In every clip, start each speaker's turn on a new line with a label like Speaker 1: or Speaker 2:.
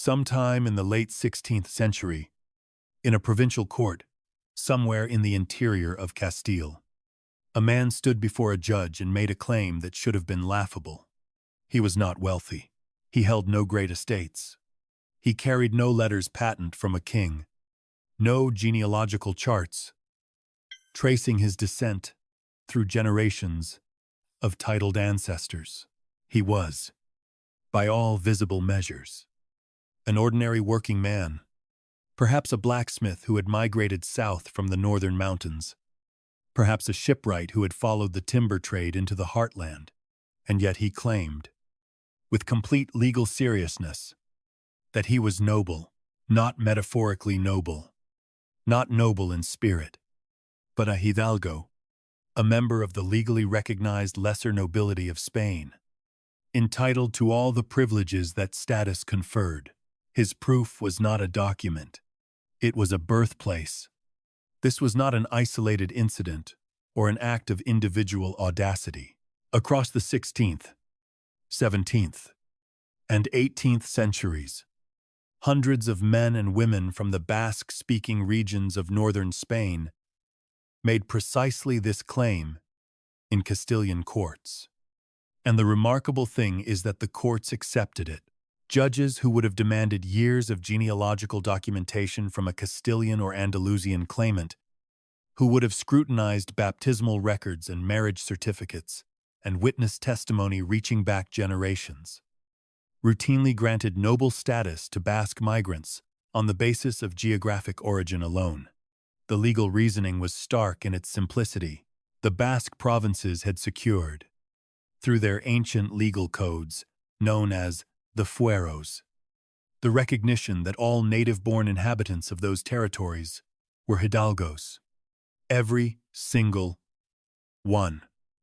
Speaker 1: Sometime in the late 16th century, in a provincial court, somewhere in the interior of Castile, a man stood before a judge and made a claim that should have been laughable. He was not wealthy. He held no great estates. He carried no letters patent from a king, no genealogical charts, tracing his descent through generations of titled ancestors. He was, by all visible measures, an ordinary working man, perhaps a blacksmith who had migrated south from the northern mountains, perhaps a shipwright who had followed the timber trade into the heartland, and yet he claimed, with complete legal seriousness, that he was noble, not metaphorically noble, not noble in spirit, but a hidalgo, a member of the legally recognized lesser nobility of Spain, entitled to all the privileges that status conferred. His proof was not a document. It was a birthplace. This was not an isolated incident or an act of individual audacity. Across the 16th, 17th, and 18th centuries, hundreds of men and women from the Basque-speaking regions of northern Spain made precisely this claim in Castilian courts. And the remarkable thing is that the courts accepted it. Judges who would have demanded years of genealogical documentation from a Castilian or Andalusian claimant, who would have scrutinized baptismal records and marriage certificates and witness testimony reaching back generations, routinely granted noble status to Basque migrants on the basis of geographic origin alone. The legal reasoning was stark in its simplicity. The Basque provinces had secured, through their ancient legal codes, known as the fueros, the recognition that all native-born inhabitants of those territories were hidalgos. Every single one.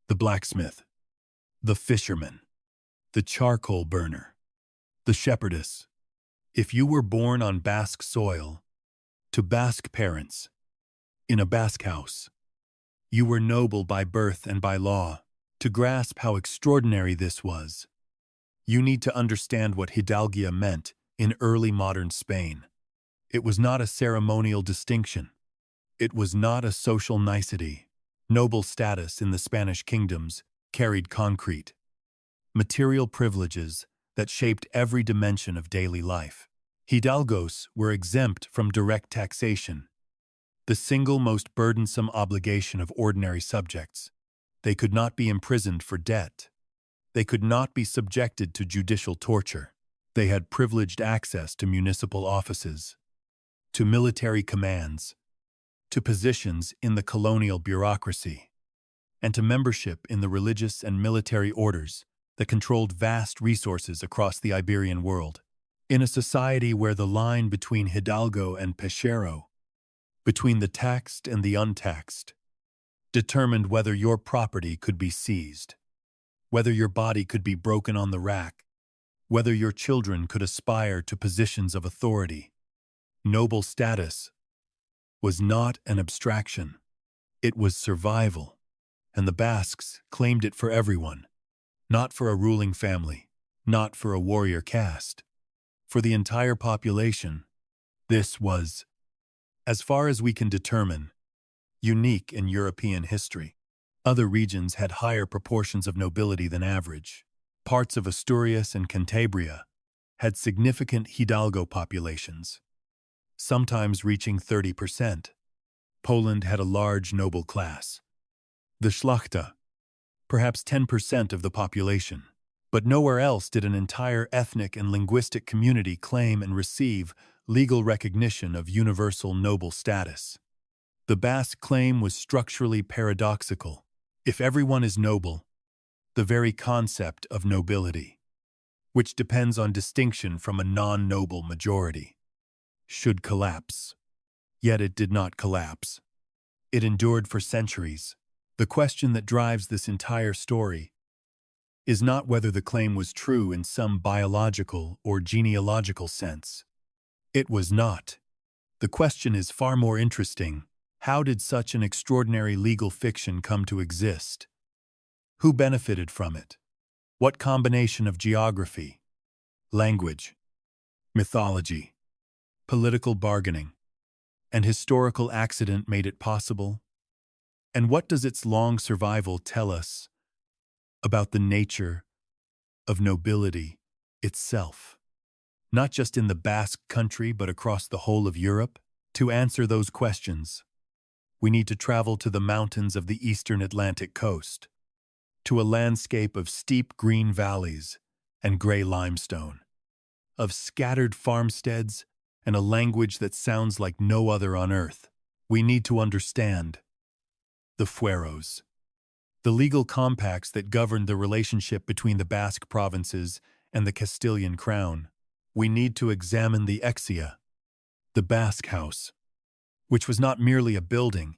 Speaker 1: The blacksmith, the fisherman, the charcoal burner, the shepherdess. If you were born on Basque soil, to Basque parents, in a Basque house, you were noble by birth and by law. To grasp how extraordinary this was, you need to understand what hidalgia meant in early modern Spain. It was not a ceremonial distinction. It was not a social nicety. Noble status in the Spanish kingdoms carried concrete, material privileges that shaped every dimension of daily life. Hidalgos were exempt from direct taxation, the single most burdensome obligation of ordinary subjects. They could not be imprisoned for debt. They could not be subjected to judicial torture. They had privileged access to municipal offices, to military commands, to positions in the colonial bureaucracy, and to membership in the religious and military orders that controlled vast resources across the Iberian world. In a society where the line between hidalgo and pechero, between the taxed and the untaxed, determined whether your property could be seized, whether your body could be broken on the rack, whether your children could aspire to positions of authority. Noble status was not an abstraction. It was survival, and the Basques claimed it for everyone, not for a ruling family, not for a warrior caste. For the entire population, this was, as far as we can determine, unique in European history. Other regions had higher proportions of nobility than average. Parts of Asturias and Cantabria had significant hidalgo populations, sometimes reaching 30%. Poland had a large noble class, the Szlachta, perhaps 10% of the population. But nowhere else did an entire ethnic and linguistic community claim and receive legal recognition of universal noble status. The Basque claim was structurally paradoxical. If everyone is noble, the very concept of nobility, which depends on distinction from a non-noble majority, should collapse. Yet it did not collapse. It endured for centuries. The question that drives this entire story is not whether the claim was true in some biological or genealogical sense. It was not. The question is far more interesting. How did such an extraordinary legal fiction come to exist? Who benefited from it? What combination of geography, language, Mythology, political bargaining, and historical accident made it possible? And what does its long survival tell us about the nature of nobility itself? Not just in the Basque country, but across the whole of Europe? To answer those questions, we need to travel to the mountains of the eastern Atlantic coast, to a landscape of steep green valleys and gray limestone, of scattered farmsteads and a language that sounds like no other on earth. We need to understand the fueros, the legal compacts that governed the relationship between the Basque provinces and the Castilian crown. We need to examine the etxea, the Basque house, which was not merely a building,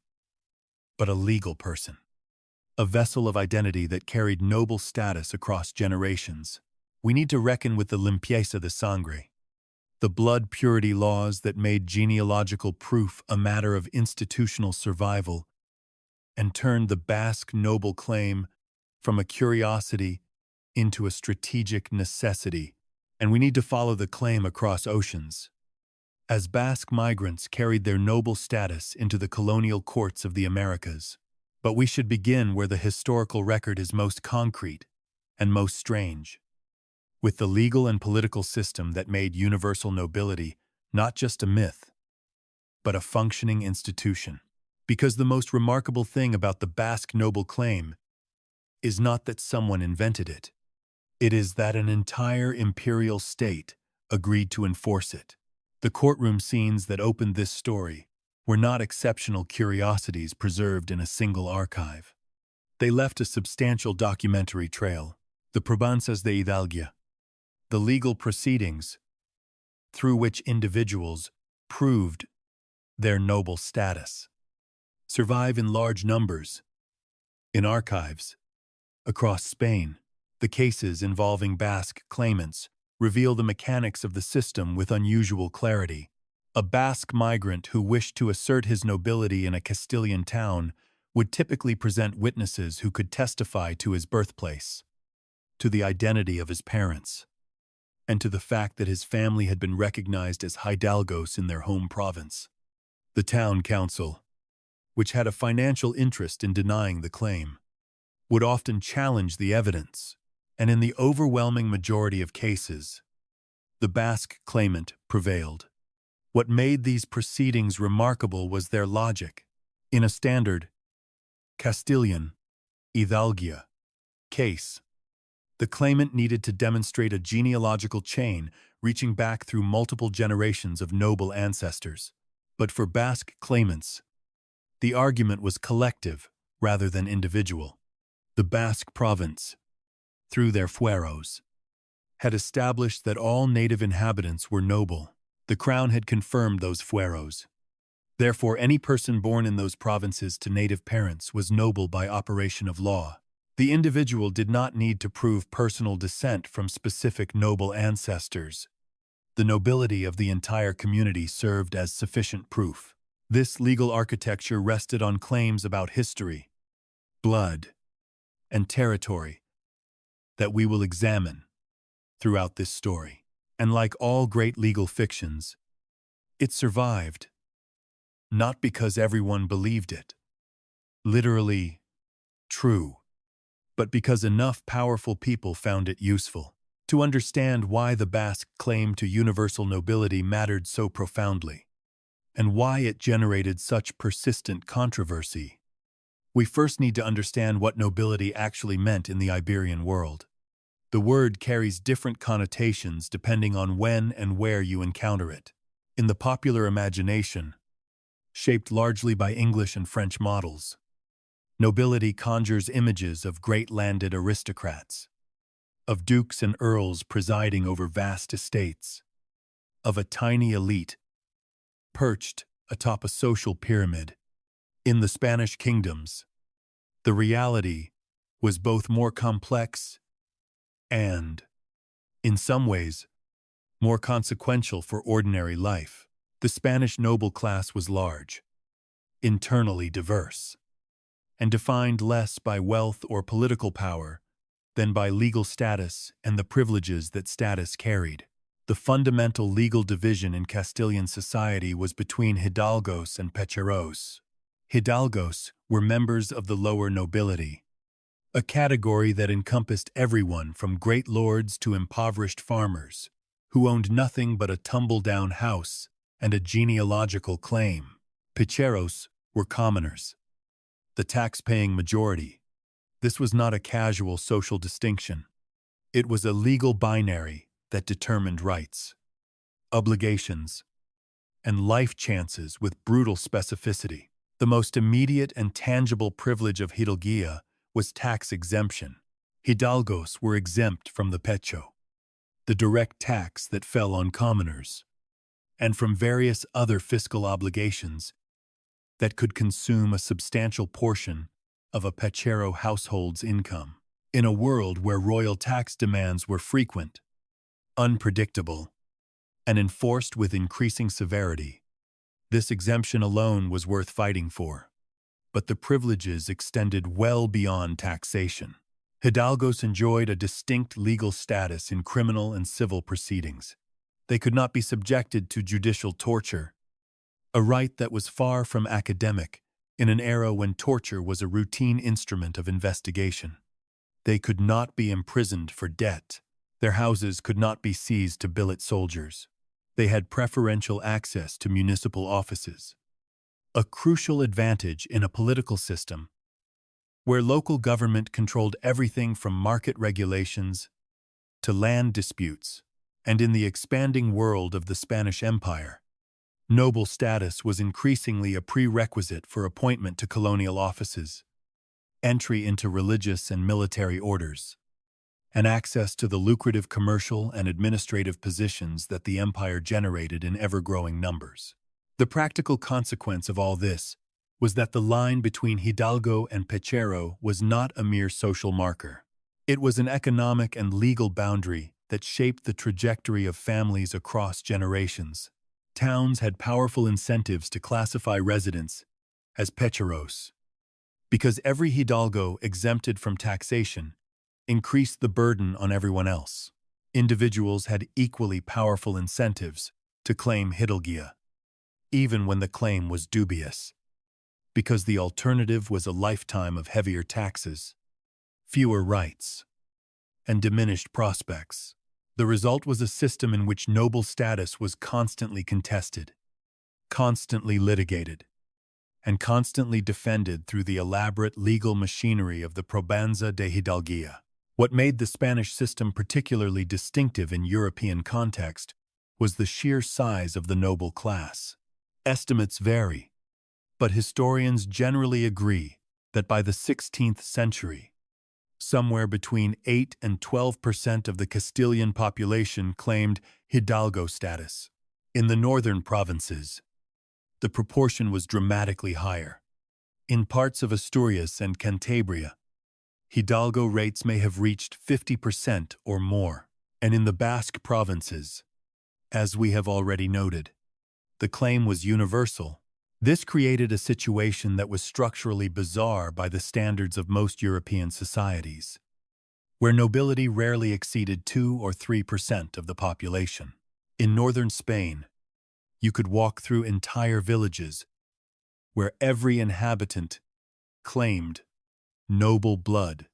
Speaker 1: but a legal person, a vessel of identity that carried noble status across generations. We need to reckon with the limpieza de sangre, the blood purity laws that made genealogical proof a matter of institutional survival and turned the Basque noble claim from a curiosity into a strategic necessity. And we need to follow the claim across oceans, as Basque migrants carried their noble status into the colonial courts of the Americas. But we should begin where the historical record is most concrete and most strange, with the legal and political system that made universal nobility not just a myth, but a functioning institution. Because the most remarkable thing about the Basque noble claim is not that someone invented it. It is that an entire imperial state agreed to enforce it. The courtroom scenes that opened this story were not exceptional curiosities preserved in a single archive. They left a substantial documentary trail, the probanzas de hidalgo, the legal proceedings through which individuals proved their noble status, survive in large numbers in archives across Spain. The cases involving Basque claimants reveal the mechanics of the system with unusual clarity. A Basque migrant who wished to assert his nobility in a Castilian town would typically present witnesses who could testify to his birthplace, to the identity of his parents, and to the fact that his family had been recognized as hidalgos in their home province. The town council, which had a financial interest in denying the claim, would often challenge the evidence, and in the overwhelming majority of cases, the Basque claimant prevailed. What made these proceedings remarkable was their logic. In a standard Castilian hidalgo case, the claimant needed to demonstrate a genealogical chain reaching back through multiple generations of noble ancestors. But for Basque claimants, the argument was collective rather than individual. The Basque province, through their fueros, had established that all native inhabitants were noble. The crown had confirmed those fueros. Therefore, any person born in those provinces to native parents was noble by operation of law. The individual did not need to prove personal descent from specific noble ancestors. The nobility of the entire community served as sufficient proof. This legal architecture rested on claims about history, blood, and territory that we will examine throughout this story. And like all great legal fictions, it survived, not because everyone believed it, literally true, but because enough powerful people found it useful. To understand why the Basque claim to universal nobility mattered so profoundly, and why it generated such persistent controversy, we first need to understand what nobility actually meant in the Iberian world. The word carries different connotations depending on when and where you encounter it. In the popular imagination, shaped largely by English and French models, nobility conjures images of great landed aristocrats, of dukes and earls presiding over vast estates, of a tiny elite perched atop a social pyramid. In the Spanish kingdoms, the reality was both more complex and, in some ways, more consequential for ordinary life. The Spanish noble class was large, internally diverse, and defined less by wealth or political power than by legal status and the privileges that status carried. The fundamental legal division in Castilian society was between hidalgos and pecheros. Hidalgos were members of the lower nobility, a category that encompassed everyone from great lords to impoverished farmers, who owned nothing but a tumble-down house and a genealogical claim. Pecheros were commoners, the tax-paying majority. This was not a casual social distinction. It was a legal binary that determined rights, obligations, and life chances with brutal specificity. The most immediate and tangible privilege of hidalguía was tax exemption. Hidalgos were exempt from the pecho, the direct tax that fell on commoners, and from various other fiscal obligations that could consume a substantial portion of a pechero household's income. In a world where royal tax demands were frequent, unpredictable, and enforced with increasing severity, this exemption alone was worth fighting for. But the privileges extended well beyond taxation. Hidalgos enjoyed a distinct legal status in criminal and civil proceedings. They could not be subjected to judicial torture, a right that was far from academic in an era when torture was a routine instrument of investigation. They could not be imprisoned for debt. Their houses could not be seized to billet soldiers. They had preferential access to municipal offices, a crucial advantage in a political system where local government controlled everything from market regulations to land disputes. And in the expanding world of the Spanish Empire, noble status was increasingly a prerequisite for appointment to colonial offices, entry into religious and military orders, and access to the lucrative commercial and administrative positions that the empire generated in ever-growing numbers. The practical consequence of all this was that the line between hidalgo and pechero was not a mere social marker. It was an economic and legal boundary that shaped the trajectory of families across generations. Towns had powerful incentives to classify residents as pecheros, because every hidalgo exempted from taxation increased the burden on everyone else. Individuals had equally powerful incentives to claim hidalguía, even when the claim was dubious, because the alternative was a lifetime of heavier taxes, fewer rights, and diminished prospects. The result was a system in which noble status was constantly contested, constantly litigated, and constantly defended through the elaborate legal machinery of the probanza de hidalguía. What made the Spanish system particularly distinctive in European context was the sheer size of the noble class. Estimates vary, but historians generally agree that by the 16th century, somewhere between 8 and 12% of the Castilian population claimed hidalgo status. In the northern provinces, the proportion was dramatically higher. In parts of Asturias and Cantabria, hidalgo rates may have reached 50% or more, and in the Basque provinces, as we have already noted, the claim was universal. This created a situation that was structurally bizarre by the standards of most European societies, where nobility rarely exceeded 2 or 3% of the population. In northern Spain, you could walk through entire villages where every inhabitant claimed noble blood,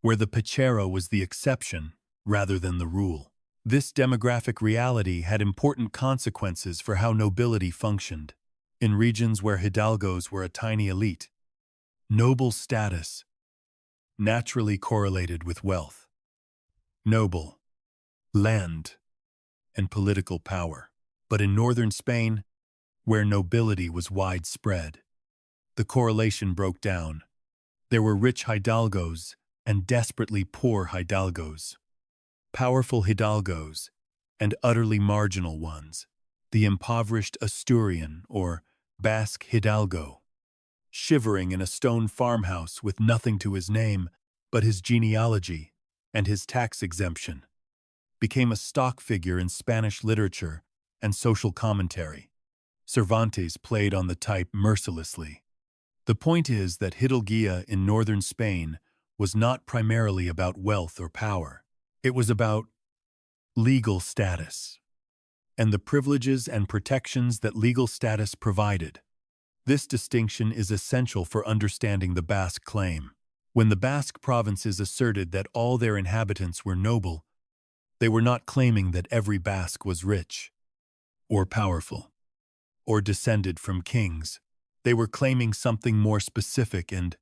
Speaker 1: where the pechero was the exception rather than the rule. This demographic reality had important consequences for how nobility functioned. In regions where hidalgos were a tiny elite, noble status naturally correlated with wealth, noble, land, and political power. But in northern Spain, where nobility was widespread, the correlation broke down. There were rich hidalgos and desperately poor hidalgos, powerful hidalgos and utterly marginal ones. The impoverished Asturian or Basque hidalgo, shivering in a stone farmhouse with nothing to his name but his genealogy and his tax exemption, became a stock figure in Spanish literature and social commentary. Cervantes played on the type mercilessly. The point is that hidalguía in northern Spain was not primarily about wealth or power. It was about Legal status, and the privileges and protections that legal status provided. This distinction is essential for understanding the Basque claim. When the Basque provinces asserted that all their inhabitants were noble, they were not claiming that every Basque was rich, or powerful, or descended from kings. They were claiming something more specific and,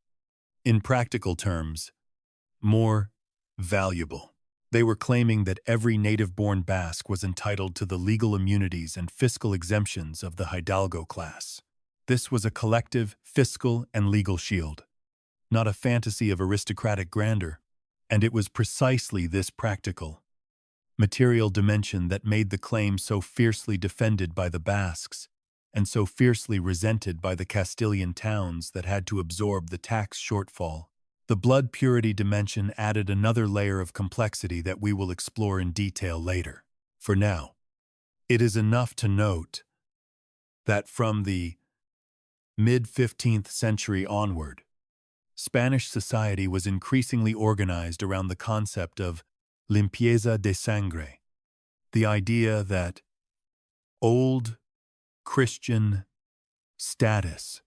Speaker 1: in practical terms, more valuable. They were claiming that every native-born Basque was entitled to the legal immunities and fiscal exemptions of the hidalgo class. This was a collective, fiscal, and legal shield, not a fantasy of aristocratic grandeur, and it was precisely this practical, material dimension that made the claim so fiercely defended by the Basques and so fiercely resented by the Castilian towns that had to absorb the tax shortfall. The blood purity dimension added another layer of complexity that we will explore in detail later. For now, it is enough to note that from the mid-15th century onward, Spanish society was increasingly organized around the concept of limpieza de sangre, the idea that old Christian status,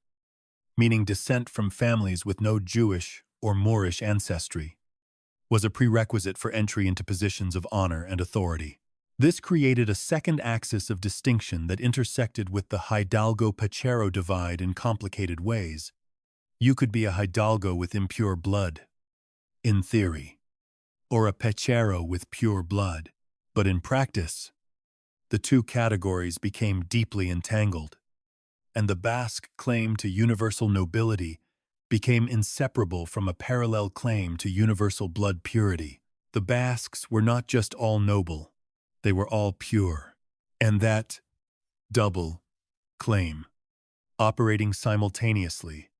Speaker 1: meaning descent from families with no Jewish or Moorish ancestry, was a prerequisite for entry into positions of honor and authority. This created a second axis of distinction that intersected with the hidalgo-pechero divide in complicated ways. You could be a hidalgo with impure blood, in theory, or a pechero with pure blood, but in practice, the two categories became deeply entangled, and the Basque claim to universal nobility became inseparable from a parallel claim to universal blood purity. The Basques were not just all noble, they were all pure, and that double claim, operating simultaneously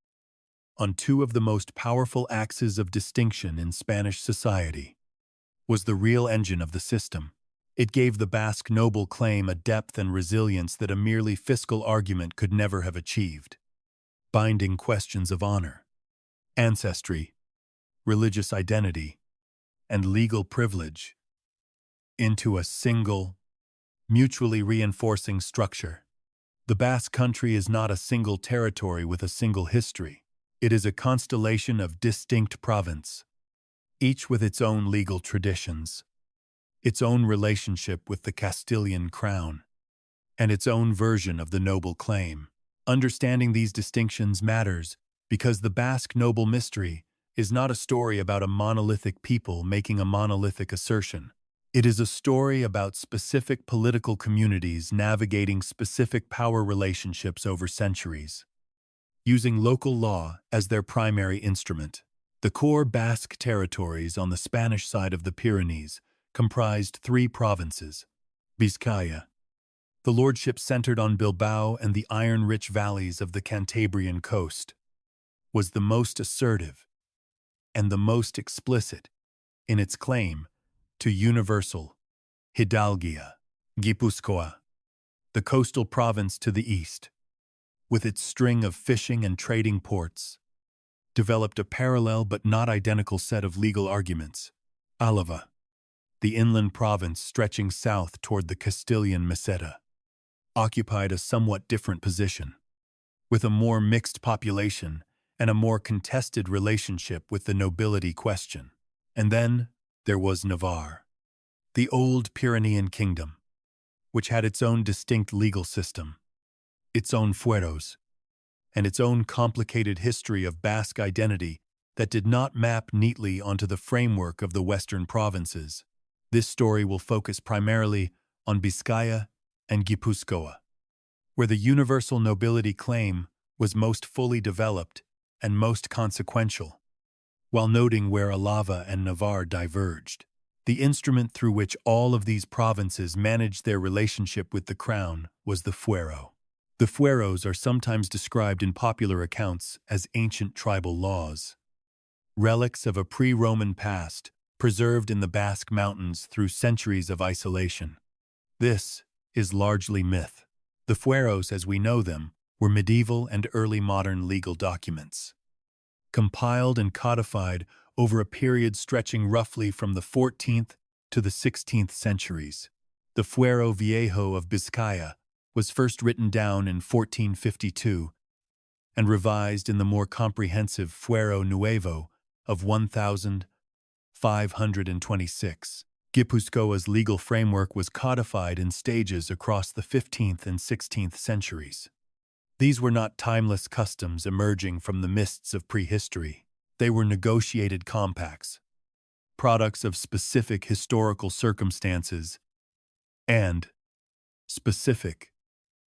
Speaker 1: on two of the most powerful axes of distinction in Spanish society, was the real engine of the system. It gave the Basque noble claim a depth and resilience that a merely fiscal argument could never have achieved. Binding questions of honor, ancestry, religious identity, and legal privilege into a single, mutually reinforcing structure. The Basque country is not a single territory with a single history. It is a constellation of distinct provinces, each with its own legal traditions, its own relationship with the Castilian crown, and its own version of the noble claim. Understanding these distinctions matters because the Basque noble mystery is not a story about a monolithic people making a monolithic assertion. It is a story about specific political communities navigating specific power relationships over centuries, using local law as their primary instrument. The core Basque territories on the Spanish side of the Pyrenees comprised three provinces: Vizcaya, the lordship centered on Bilbao and the iron-rich valleys of the Cantabrian coast, was the most assertive and the most explicit in its claim to universal hidalguía. Guipúzcoa, the coastal province to the east, with its string of fishing and trading ports, developed a parallel but not identical set of legal arguments. Álava, the inland province stretching south toward the Castilian Meseta, occupied a somewhat different position, with a more mixed population and a more contested relationship with the nobility question. And then there was Navarre, the old Pyrenean kingdom, which had its own distinct legal system, its own fueros, and its own complicated history of Basque identity that did not map neatly onto the framework of the western provinces. This story will focus primarily on Vizcaya and Guipúzcoa, where the universal nobility claim was most fully developed and most consequential, while noting where Álava and Navarre diverged. The instrument through which all of these provinces managed their relationship with the crown was the fuero. The fueros are sometimes described in popular accounts as ancient tribal laws, relics of a pre-Roman past preserved in the Basque mountains through centuries of isolation. This is largely myth. The fueros, as we know them, were medieval and early modern legal documents, compiled and codified over a period stretching roughly from the 14th to the 16th centuries. The Fuero Viejo of Vizcaya was first written down in 1452 and revised in the more comprehensive Fuero Nuevo of 1526. Gipuzkoa's legal framework was codified in stages across the 15th and 16th centuries. These were not timeless customs emerging from the mists of prehistory. They were negotiated compacts, products of specific historical circumstances and specific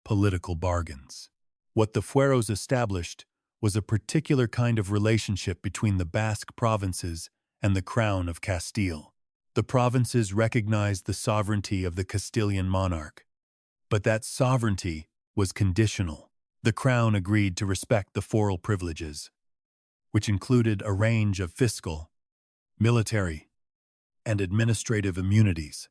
Speaker 1: political bargains. What the fueros established was a particular kind of relationship between the Basque provinces and the crown of Castile. The provinces recognized the sovereignty of the Castilian monarch, but that sovereignty was conditional. The crown agreed to respect the foral privileges, which included a range of fiscal, military, and administrative immunities.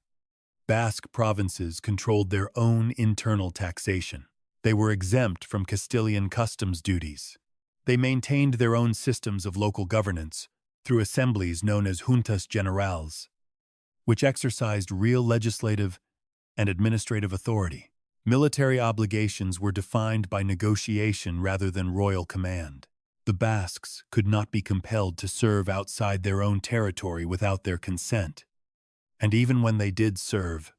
Speaker 1: Basque provinces controlled their own internal taxation. They were exempt from Castilian customs duties. They maintained their own systems of local governance through assemblies known as juntas generales, which exercised real legislative and administrative authority. Military obligations were defined by negotiation rather than royal command. The Basques could not be compelled to serve outside their own territory without their consent, and even when they did serve,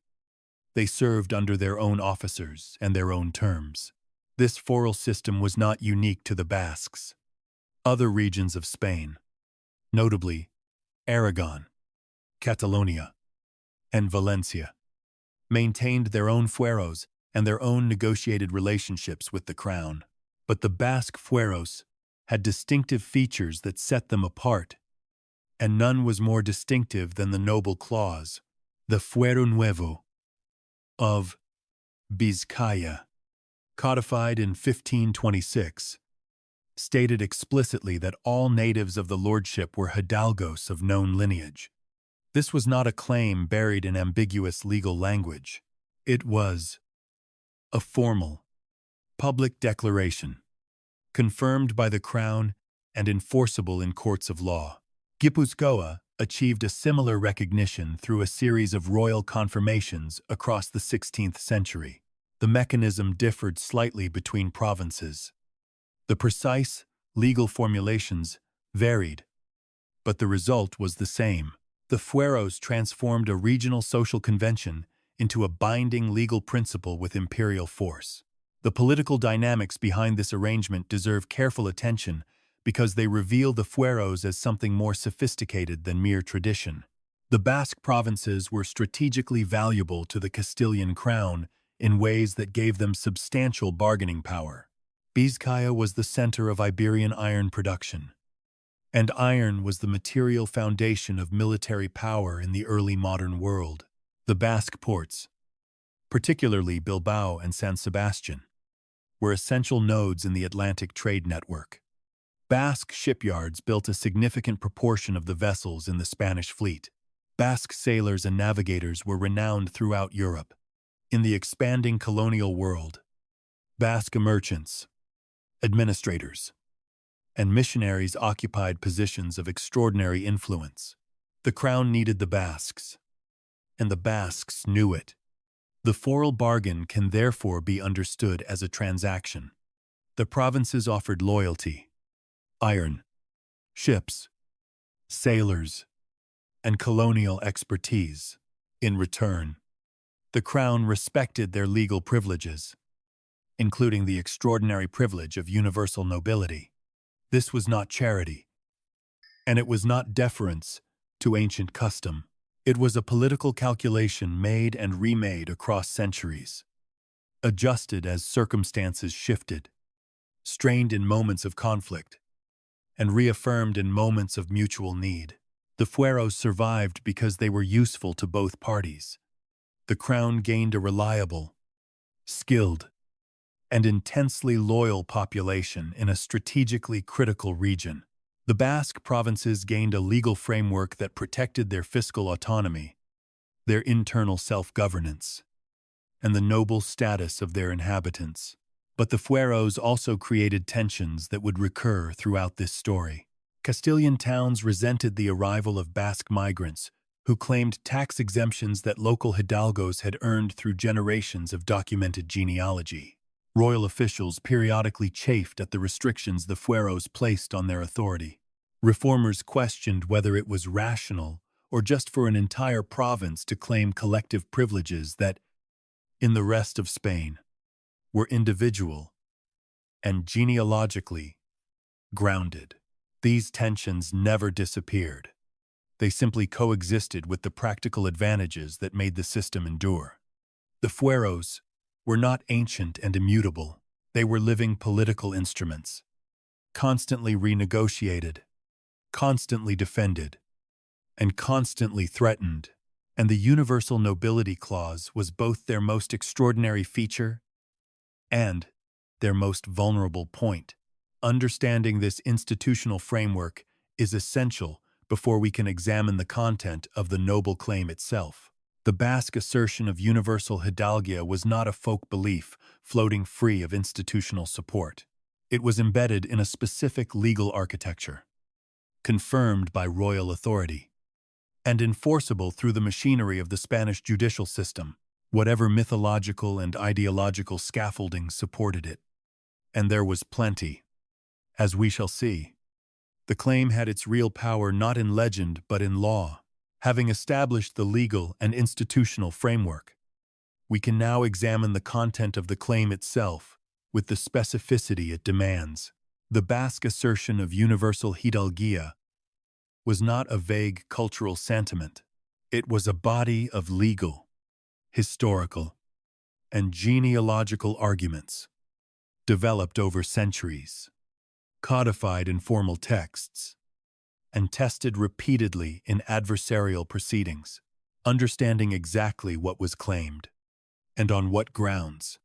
Speaker 1: they served under their own officers and their own terms. This foral system was not unique to the Basques. Other regions of Spain, notably Aragon, Catalonia, and Valencia, maintained their own fueros and their own negotiated relationships with the crown. But the Basque fueros had distinctive features that set them apart, and none was more distinctive than the noble clause, the Fuero Nuevo of Vizcaya, codified in 1526, stated explicitly that all natives of the lordship were hidalgos of known lineage. This was not a claim buried in ambiguous legal language. It was a formal, public declaration, confirmed by the crown and enforceable in courts of law. Gipuzkoa achieved a similar recognition through a series of royal confirmations across the 16th century. The mechanism differed slightly between provinces. The precise legal formulations varied, but the result was the same. The fueros transformed a regional social convention into a binding legal principle with imperial force. The political dynamics behind this arrangement deserve careful attention because they reveal the fueros as something more sophisticated than mere tradition. The Basque provinces were strategically valuable to the Castilian crown in ways that gave them substantial bargaining power. Vizcaya was the center of Iberian iron production, and iron was the material foundation of military power in the early modern world. The Basque ports, particularly Bilbao and San Sebastian, were essential nodes in the Atlantic trade network. Basque shipyards built a significant proportion of the vessels in the Spanish fleet. Basque sailors and navigators were renowned throughout Europe. In the expanding colonial world, Basque merchants, administrators, and missionaries occupied positions of extraordinary influence. The crown needed the Basques, and the Basques knew it. The foral bargain can therefore be understood as a transaction. The provinces offered loyalty, iron, ships, sailors, and colonial expertise. In return, the crown respected their legal privileges, including the extraordinary privilege of universal nobility. This was not charity, and it was not deference to ancient custom. It was a political calculation made and remade across centuries, adjusted as circumstances shifted, strained in moments of conflict, and reaffirmed in moments of mutual need. The fueros survived because they were useful to both parties. The crown gained a reliable, skilled, and intensely loyal population in a strategically critical region. The Basque provinces gained a legal framework that protected their fiscal autonomy, their internal self-governance, and the noble status of their inhabitants. But the fueros also created tensions that would recur throughout this story. Castilian towns resented the arrival of Basque migrants who claimed tax exemptions that local hidalgos had earned through generations of documented genealogy. Royal officials periodically chafed at the restrictions the fueros placed on their authority. Reformers questioned whether it was rational or just for an entire province to claim collective privileges that, in the rest of Spain, were individual and genealogically grounded. These tensions never disappeared. They simply coexisted with the practical advantages that made the system endure. The fueros were not ancient and immutable. They were living political instruments, constantly renegotiated, constantly defended, and constantly threatened. And the universal nobility clause was both their most extraordinary feature and their most vulnerable point. Understanding this institutional framework is essential before we can examine the content of the noble claim itself. The Basque assertion of universal hidalguía was not a folk belief floating free of institutional support. It was embedded in a specific legal architecture, confirmed by royal authority, and enforceable through the machinery of the Spanish judicial system, whatever mythological and ideological scaffolding supported it. And there was plenty, as we shall see. The claim had its real power not in legend but in law. Having established the legal and institutional framework, we can now examine the content of the claim itself with the specificity it demands. The Basque assertion of universal hidalguía was not a vague cultural sentiment. It was a body of legal, historical, and genealogical arguments, developed over centuries, codified in formal texts, and tested repeatedly in adversarial proceedings. Understanding exactly what was claimed, and on what grounds,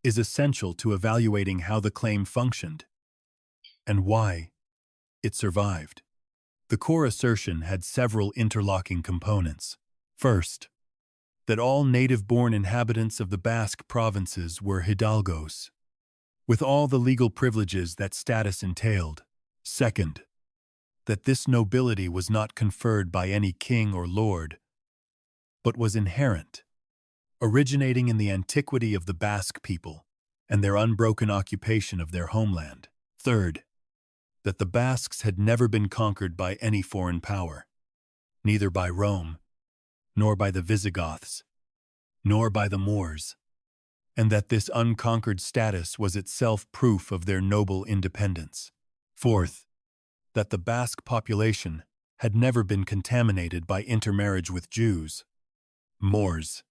Speaker 1: is essential to evaluating how the claim functioned and why it survived. The core assertion had several interlocking components. First, that all native-born inhabitants of the Basque provinces were hidalgos, with all the legal privileges that status entailed. Second, that this nobility was not conferred by any king or lord, but was inherent, originating in the antiquity of the Basque people and their unbroken occupation of their homeland. Third, that the Basques had never been conquered by any foreign power, neither by Rome, nor by the Visigoths, nor by the Moors, and that this unconquered status was itself proof of their noble independence. Fourth, that the Basque population had never been contaminated by intermarriage with Jews, Moors,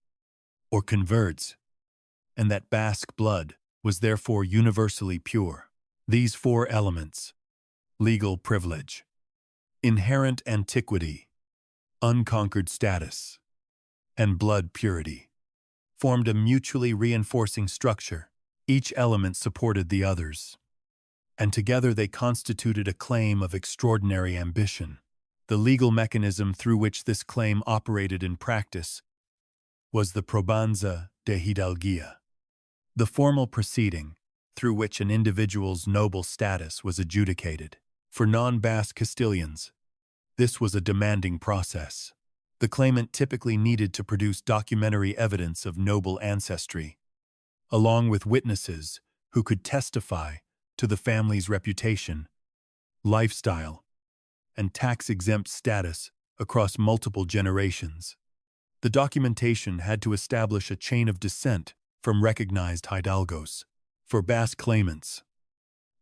Speaker 1: or converts, and that Basque blood was therefore universally pure. These four elements, legal privilege, inherent antiquity, unconquered status, and blood purity, formed a mutually reinforcing structure. Each element supported the others, and together they constituted a claim of extraordinary ambition. The legal mechanism through which this claim operated in practice was the probanza de hidalguía, the formal proceeding through which an individual's noble status was adjudicated. For non-Basque Castilians, this was a demanding process. The claimant typically needed to produce documentary evidence of noble ancestry, along with witnesses who could testify to the family's reputation, lifestyle, and tax-exempt status across multiple generations. The documentation had to establish a chain of descent from recognized hidalgos. For Basque claimants,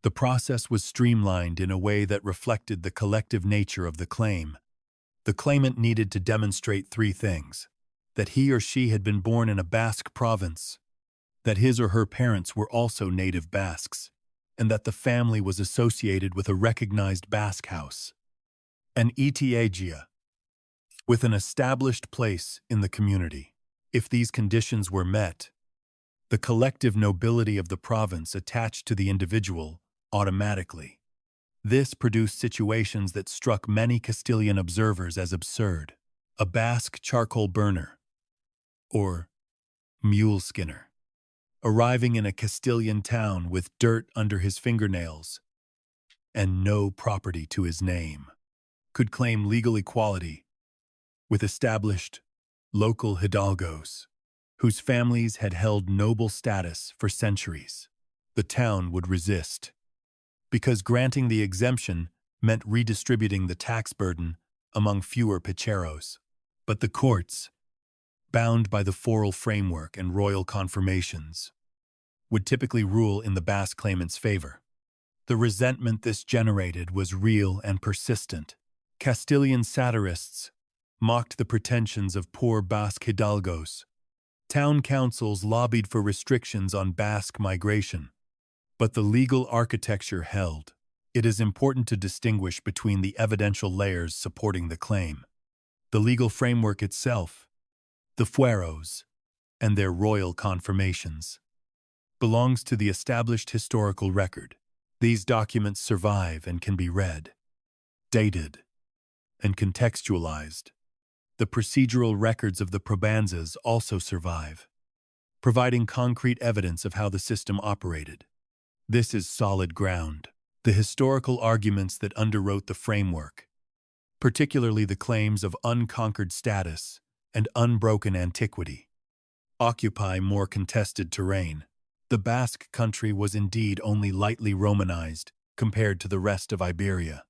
Speaker 1: the process was streamlined in a way that reflected the collective nature of the claim. The claimant needed to demonstrate three things: that he or she had been born in a Basque province, that his or her parents were also native Basques, and that the family was associated with a recognized Basque house, an etxea, with an established place in the community. If these conditions were met, the collective nobility of the province attached to the individual automatically. This produced situations that struck many Castilian observers as absurd. A Basque charcoal burner, or mule skinner, arriving in a Castilian town with dirt under his fingernails and no property to his name, could claim legal equality with established local hidalgos, whose families had held noble status for centuries. The town would resist, because granting the exemption meant redistributing the tax burden among fewer picheros. But the courts, bound by the foral framework and royal confirmations, would typically rule in the Basque claimant's favor. The resentment this generated was real and persistent. Castilian satirists mocked the pretensions of poor Basque hidalgos. Town councils lobbied for restrictions on Basque migration, but the legal architecture held. It is important to distinguish between the evidential layers supporting the claim. The legal framework itself, the fueros, and their royal confirmations, belongs to the established historical record. These documents survive and can be read, dated, and contextualized. The procedural records of the probanzas also survive, providing concrete evidence of how the system operated. This is solid ground. The historical arguments that underwrote the framework, particularly the claims of unconquered status and unbroken antiquity, occupy more contested terrain. The Basque country was indeed only lightly Romanized compared to the rest of Iberia.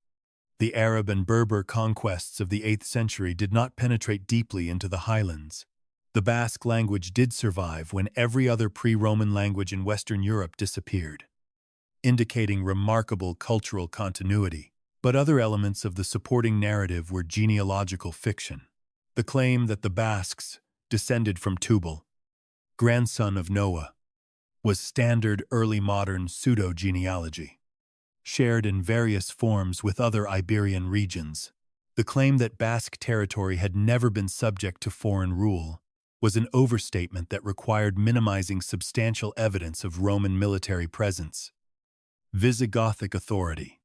Speaker 1: The Arab and Berber conquests of the 8th century did not penetrate deeply into the highlands. The Basque language did survive when every other pre-Roman language in Western Europe disappeared, indicating remarkable cultural continuity. But other elements of the supporting narrative were genealogical fiction. The claim that the Basques descended from Tubal, grandson of Noah, was standard early modern pseudo-genealogy, shared in various forms with other Iberian regions. The claim that Basque territory had never been subject to foreign rule was an overstatement that required minimizing substantial evidence of Roman military presence, Visigothic authority,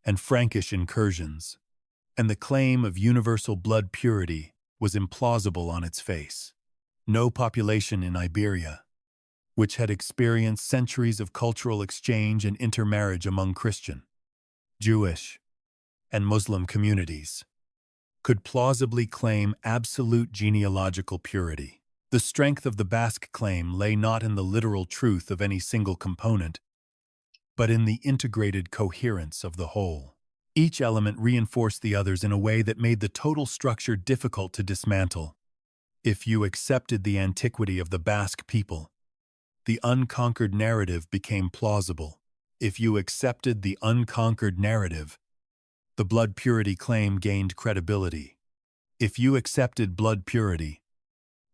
Speaker 1: and Frankish incursions, and the claim of universal blood purity was implausible on its face. No population in Iberia, which had experienced centuries of cultural exchange and intermarriage among Christian, Jewish, and Muslim communities, could plausibly claim absolute genealogical purity. The strength of the Basque claim lay not in the literal truth of any single component, but in the integrated coherence of the whole. Each element reinforced the others in a way that made the total structure difficult to dismantle. If you accepted the antiquity of the Basque people, the unconquered narrative became plausible. If you accepted the unconquered narrative, the blood purity claim gained credibility. If you accepted blood purity,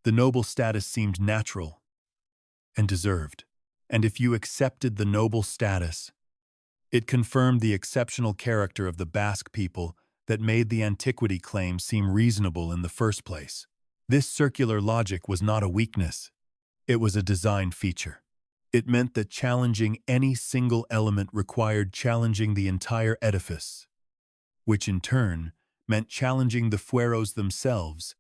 Speaker 1: the noble status seemed natural and deserved. And if you accepted the noble status, it confirmed the exceptional character of the Basque people that made the antiquity claim seem reasonable in the first place. This circular logic was not a weakness. It was a design feature. It meant that challenging any single element required challenging the entire edifice, which in turn meant challenging the fueros themselves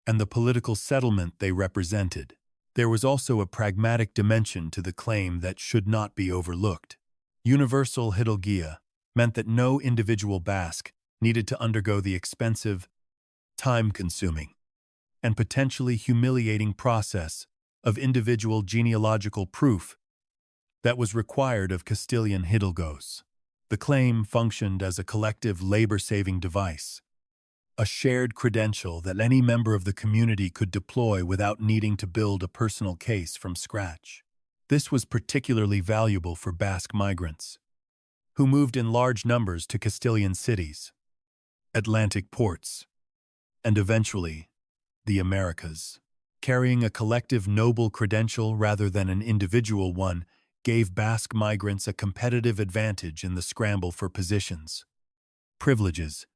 Speaker 1: and the political settlement they represented. There was also a pragmatic dimension to the claim that should not be overlooked. Universal hidalguía meant that no individual Basque needed to undergo the expensive, time-consuming, and potentially humiliating process of individual genealogical proof that was required of Castilian hidalgos. The claim functioned as a collective labor-saving device, a shared credential that any member of the community could deploy without needing to build a personal case from scratch. This was particularly valuable for Basque migrants, who moved in large numbers to Castilian cities, Atlantic ports, and eventually the Americas. Carrying a collective noble credential rather than an individual one gave Basque migrants a competitive advantage in the scramble for positions, privileges,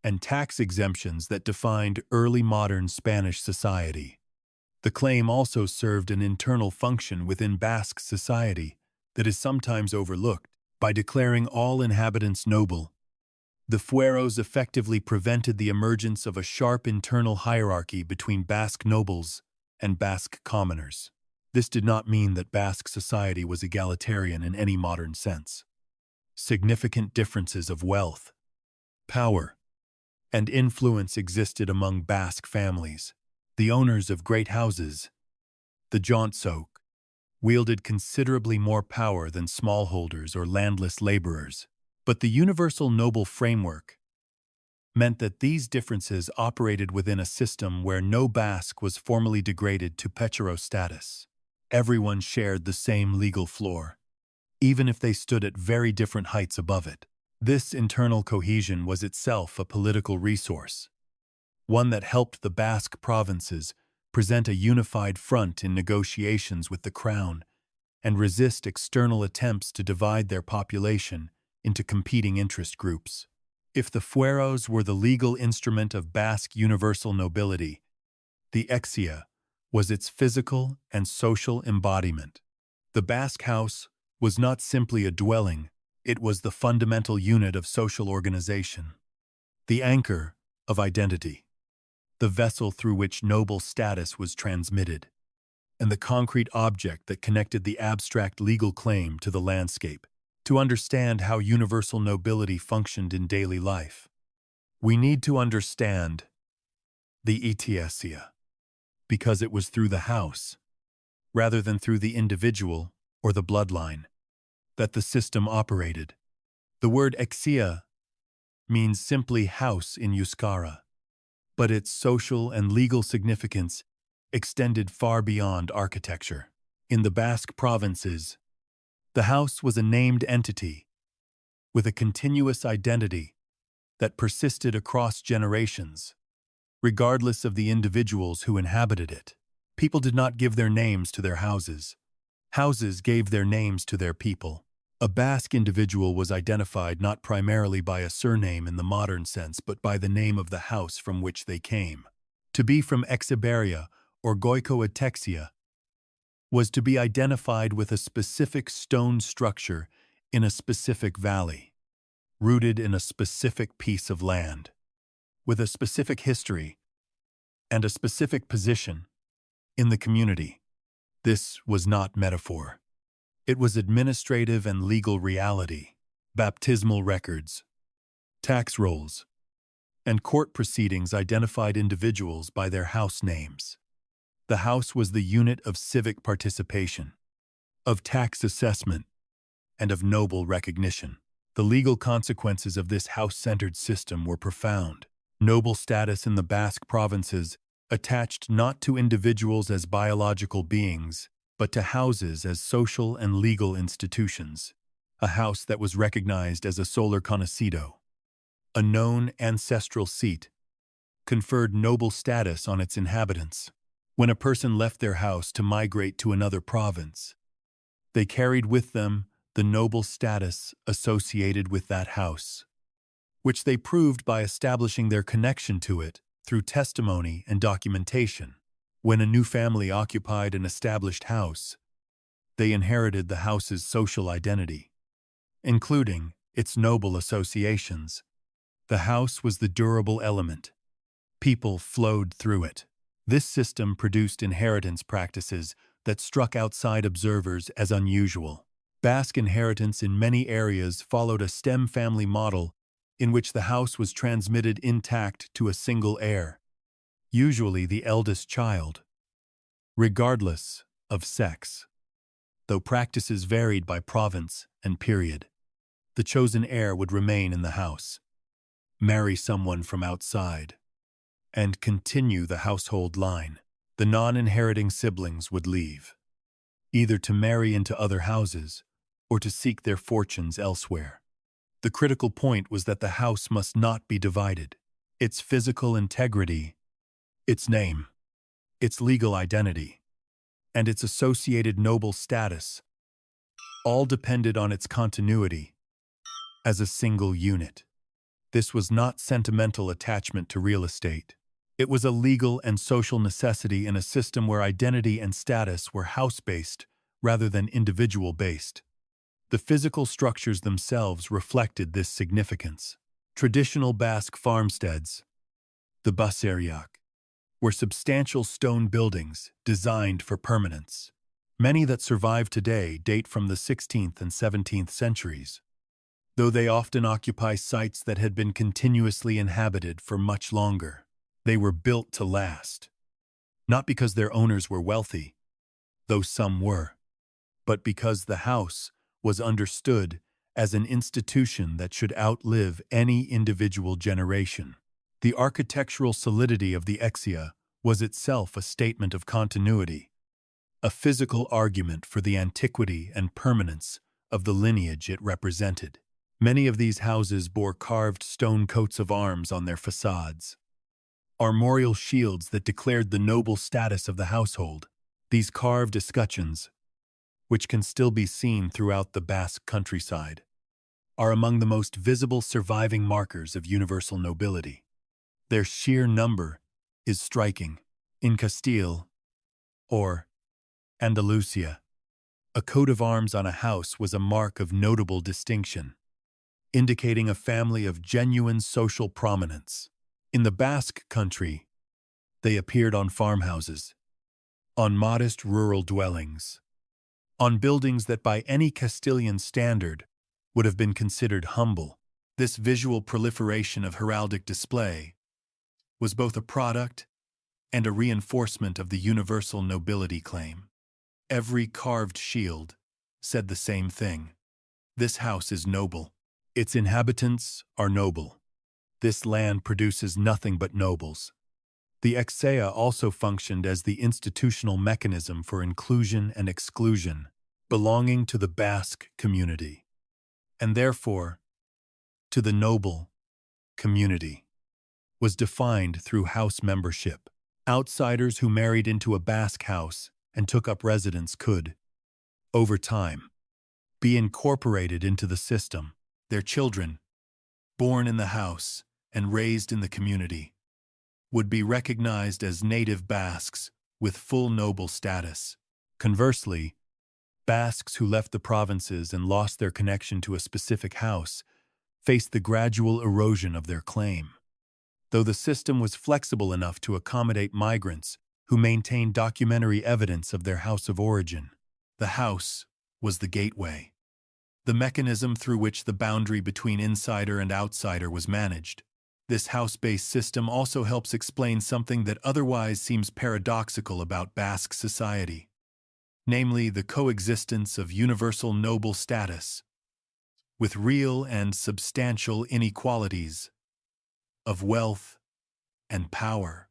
Speaker 1: and tax exemptions that defined early modern Spanish society. The claim also served an internal function within Basque society that is sometimes overlooked. By declaring all inhabitants noble, the fueros effectively prevented the emergence of a sharp internal hierarchy between Basque nobles and Basque commoners. This did not mean that Basque society was egalitarian in any modern sense. Significant differences of wealth, power, and influence existed among Basque families. The owners of great houses, the Jontsoc, wielded considerably more power than smallholders or landless laborers. But the universal noble framework meant that these differences operated within a system where no Basque was formally degraded to petero status. Everyone shared the same legal floor, even if they stood at very different heights above it. This internal cohesion was itself a political resource, one that helped the Basque provinces present a unified front in negotiations with the crown and resist external attempts to divide their population into competing interest groups. If the fueros were the legal instrument of Basque universal nobility, the etxea was its physical and social embodiment. The Basque house was not simply a dwelling, it was the fundamental unit of social organization, the anchor of identity, the vessel through which noble status was transmitted, and the concrete object that connected the abstract legal claim to the landscape. To understand how universal nobility functioned in daily life, we need to understand the etxea, because it was through the house, rather than through the individual or the bloodline, that the system operated. The word etxea means simply house in Euskara, but its social and legal significance extended far beyond architecture. In the Basque provinces, the house was a named entity with a continuous identity that persisted across generations, regardless of the individuals who inhabited it. People did not give their names to their houses. Houses gave their names to their people. A Basque individual was identified not primarily by a surname in the modern sense, but by the name of the house from which they came. To be from Exeberia or Goicoetexia was to be identified with a specific stone structure in a specific valley, rooted in a specific piece of land, with a specific history and a specific position in the community. This was not metaphor. It was administrative and legal reality. Baptismal records, tax rolls, and court proceedings identified individuals by their house names. The house was the unit of civic participation, of tax assessment, and of noble recognition. The legal consequences of this house-centered system were profound. Noble status in the Basque provinces attached not to individuals as biological beings, but to houses as social and legal institutions. A house that was recognized as a solar conocido, a known ancestral seat, conferred noble status on its inhabitants. When a person left their house to migrate to another province, they carried with them the noble status associated with that house, which they proved by establishing their connection to it through testimony and documentation. When a new family occupied an established house, they inherited the house's social identity, including its noble associations. The house was the durable element. People flowed through it. This system produced inheritance practices that struck outside observers as unusual. Basque inheritance in many areas followed a stem family model in which the house was transmitted intact to a single heir, usually the eldest child, regardless of sex. Though practices varied by province and period, the chosen heir would remain in the house, marry someone from outside, and continue the household line. The non-inheriting siblings would leave, either to marry into other houses or to seek their fortunes elsewhere. The critical point was that the house must not be divided. Its physical integrity, its name, its legal identity, and its associated noble status all depended on its continuity as a single unit. This was not sentimental attachment to real estate. It was a legal and social necessity in a system where identity and status were house-based rather than individual-based. The physical structures themselves reflected this significance. Traditional Basque farmsteads, the baseriak, were substantial stone buildings designed for permanence. Many that survive today date from the 16th and 17th centuries. though they often occupy sites that had been continuously inhabited for much longer. They were built to last, not because their owners were wealthy, though some were, but because the house was understood as an institution that should outlive any individual generation. The architectural solidity of the exea was itself a statement of continuity, a physical argument for the antiquity and permanence of the lineage it represented. Many of these houses bore carved stone coats of arms on their facades, armorial shields that declared the noble status of the household. These carved escutcheons, which can still be seen throughout the Basque countryside, are among the most visible surviving markers of universal nobility. Their sheer number is striking. In Castile, or Andalusia, a coat of arms on a house was a mark of notable distinction, indicating a family of genuine social prominence. In the Basque country, they appeared on farmhouses, on modest rural dwellings, on buildings that by any Castilian standard would have been considered humble. This visual proliferation of heraldic display was both a product and a reinforcement of the universal nobility claim. Every carved shield said the same thing. This house is noble. Its inhabitants are noble. This land produces nothing but nobles. The exea also functioned as the institutional mechanism for inclusion and exclusion belonging to the Basque community, and therefore to the noble community, was defined through house membership. Outsiders who married into a Basque house and took up residence could, over time, be incorporated into the system. Their children, born in the house and raised in the community, would be recognized as native Basques with full noble status. Conversely, Basques who left the provinces and lost their connection to a specific house faced the gradual erosion of their claim. Though the system was flexible enough to accommodate migrants who maintained documentary evidence of their house of origin, the house was the gateway, the mechanism through which the boundary between insider and outsider was managed. This house-based system also helps explain something that otherwise seems paradoxical about Basque society, namely the coexistence of universal noble status with real and substantial inequalities of wealth and power.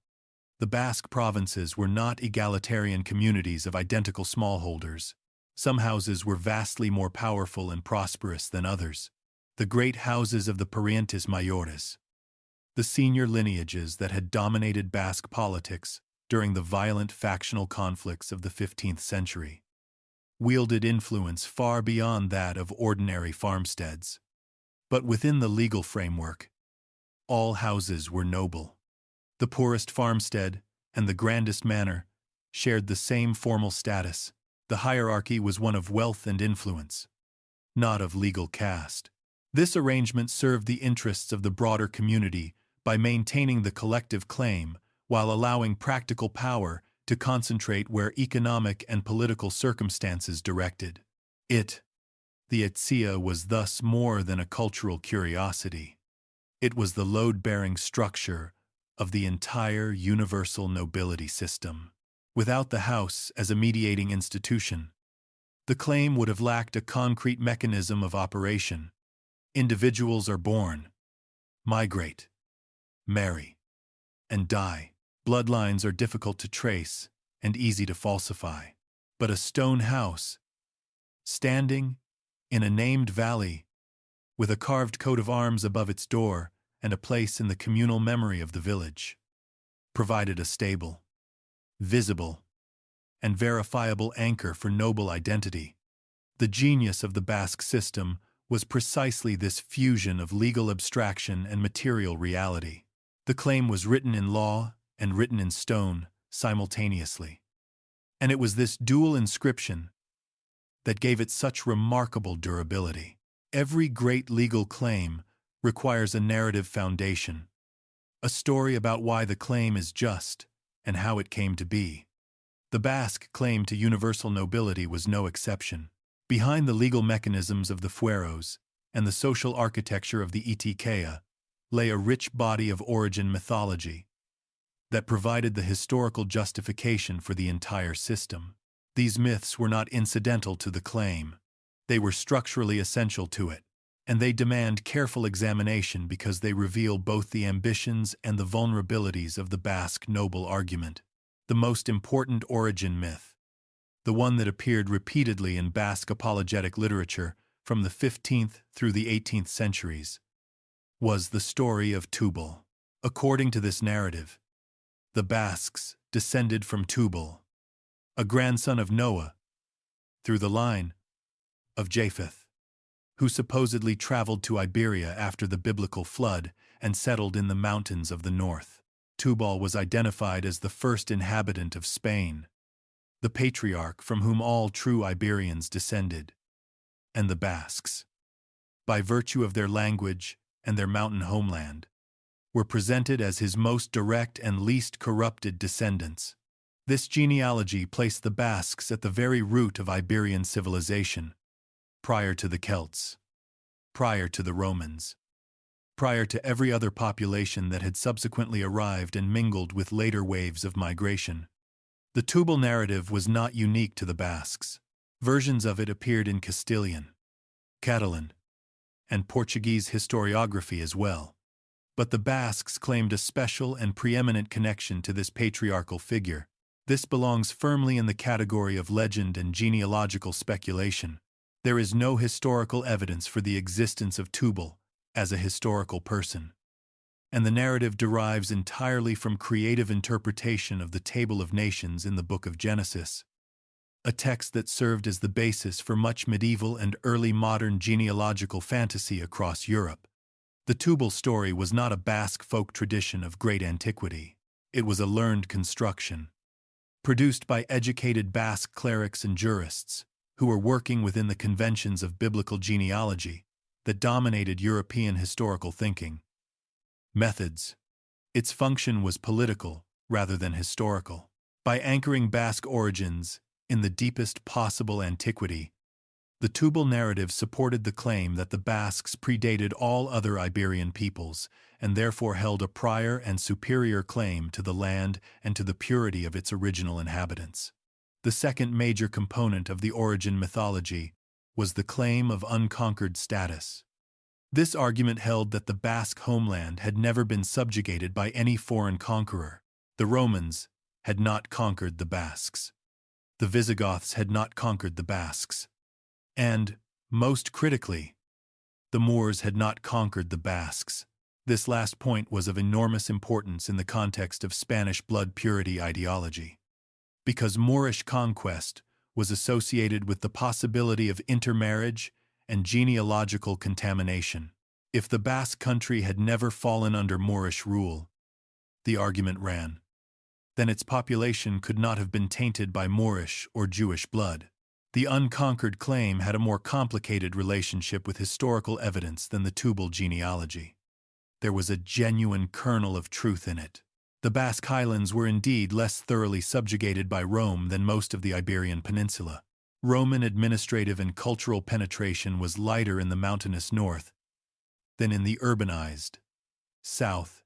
Speaker 1: The Basque provinces were not egalitarian communities of identical smallholders. Some houses were vastly more powerful and prosperous than others. The great houses of the parientes mayores, the senior lineages that had dominated Basque politics during the violent factional conflicts of the 15th century, wielded influence far beyond that of ordinary farmsteads. But within the legal framework, all houses were noble. The poorest farmstead and the grandest manor shared the same formal status. The hierarchy was one of wealth and influence, not of legal caste. This arrangement served the interests of the broader community by maintaining the collective claim while allowing practical power to concentrate where economic and political circumstances directed it. The etxea was thus more than a cultural curiosity. It was the load-bearing structure of the entire universal nobility system. Without the house as a mediating institution, the claim would have lacked a concrete mechanism of operation. Individuals are born, migrate, marry, and die. Bloodlines are difficult to trace and easy to falsify. But a stone house, standing in a named valley, with a carved coat of arms above its door and a place in the communal memory of the village, provided a stable, visible, and verifiable anchor for noble identity. The genius of the Basque system was precisely this fusion of legal abstraction and material reality. The claim was written in law and written in stone simultaneously. And it was this dual inscription that gave it such remarkable durability. Every great legal claim requires a narrative foundation, a story about why the claim is just and how it came to be. The Basque claim to universal nobility was no exception. Behind the legal mechanisms of the fueros and the social architecture of the etxea lay a rich body of origin mythology that provided the historical justification for the entire system. These myths were not incidental to the claim. They were structurally essential to it, and they demand careful examination because they reveal both the ambitions and the vulnerabilities of the Basque noble argument. The most important origin myth, the one that appeared repeatedly in Basque apologetic literature from the 15th through the 18th centuries, was the story of Tubal. According to this narrative, the Basques descended from Tubal, a grandson of Noah, through the line of Japheth, who supposedly traveled to Iberia after the biblical flood and settled in the mountains of the north. Tubal was identified as the first inhabitant of Spain, the patriarch from whom all true Iberians descended, and the Basques, by virtue of their language and their mountain homeland, were presented as his most direct and least corrupted descendants. This genealogy placed the Basques at the very root of Iberian civilization, prior to the Celts, prior to the Romans, prior to every other population that had subsequently arrived and mingled with later waves of migration. The Tubal narrative was not unique to the Basques. Versions of it appeared in Castilian, Catalan, and Portuguese historiography as well. But the Basques claimed a special and preeminent connection to this patriarchal figure. This belongs firmly in the category of legend and genealogical speculation. There is no historical evidence for the existence of Tubal as a historical person, and the narrative derives entirely from creative interpretation of the Table of Nations in the Book of Genesis, a text that served as the basis for much medieval and early modern genealogical fantasy across Europe. The Tubal story was not a Basque folk tradition of great antiquity. It was a learned construction, produced by educated Basque clerics and jurists who were working within the conventions of biblical genealogy that dominated European historical thinking. Methods. Its function was political rather than historical. By anchoring Basque origins in the deepest possible antiquity, the Tubal narrative supported the claim that the Basques predated all other Iberian peoples and therefore held a prior and superior claim to the land and to the purity of its original inhabitants. The second major component of the origin mythology was the claim of unconquered status. This argument held that the Basque homeland had never been subjugated by any foreign conqueror. The Romans had not conquered the Basques. The Visigoths had not conquered the Basques. And, most critically, the Moors had not conquered the Basques. This last point was of enormous importance in the context of Spanish blood purity ideology, because Moorish conquest was associated with the possibility of intermarriage and genealogical contamination. If the Basque country had never fallen under Moorish rule, the argument ran, then its population could not have been tainted by Moorish or Jewish blood. The unconquered claim had a more complicated relationship with historical evidence than the Tubal genealogy. There was a genuine kernel of truth in it. The Basque highlands were indeed less thoroughly subjugated by Rome than most of the Iberian Peninsula. Roman administrative and cultural penetration was lighter in the mountainous north than in the urbanized south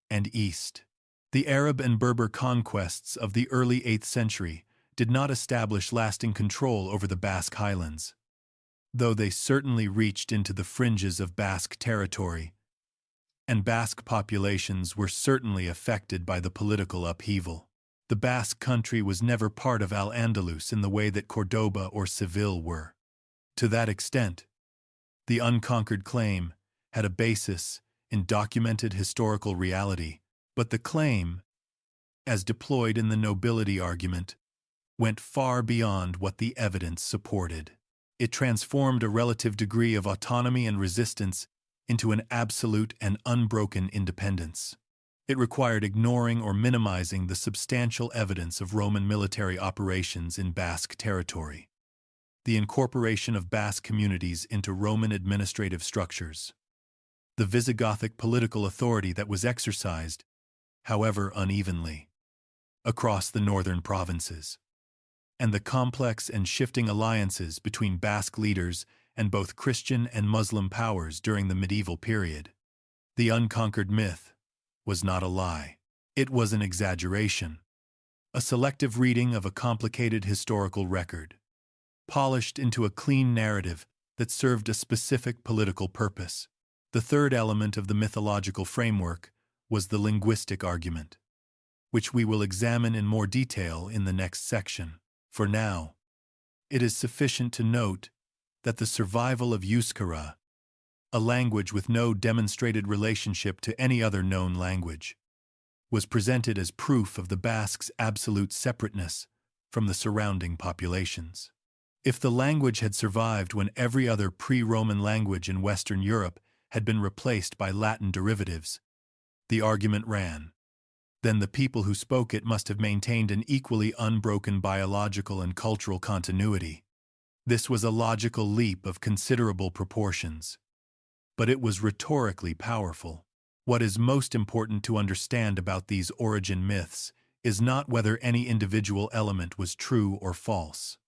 Speaker 1: and east. The Arab and Berber conquests of the early 8th century did not establish lasting control over the Basque highlands, though they certainly reached into the fringes of Basque territory, and Basque populations were certainly affected by the political upheaval. The Basque country was never part of Al-Andalus in the way that Cordoba or Seville were. To that extent, the unconquered claim had a basis in documented historical reality, but the claim, as deployed in the nobility argument, went far beyond what the evidence supported. It transformed a relative degree of autonomy and resistance into an absolute and unbroken independence. It required ignoring or minimizing the substantial evidence of Roman military operations in Basque territory, the incorporation of Basque communities into Roman administrative structures, the Visigothic political authority that was exercised, however unevenly, across the northern provinces, and the complex and shifting alliances between Basque leaders and both Christian and Muslim powers during the medieval period. The unconquered myth was not a lie. It was an exaggeration, a selective reading of a complicated historical record, polished into a clean narrative that served a specific political purpose. The third element of the mythological framework was the linguistic argument, which we will examine in more detail in the next section. For now, it is sufficient to note that the survival of Euskara, a language with no demonstrated relationship to any other known language, was presented as proof of the Basques' absolute separateness from the surrounding populations. If the language had survived when every other pre-Roman language in Western Europe had been replaced by Latin derivatives, the argument ran, then the people who spoke it must have maintained an equally unbroken biological and cultural continuity. This was a logical leap of considerable proportions, but it was rhetorically powerful. What is most important to understand about these origin myths is not whether any individual element was true or false,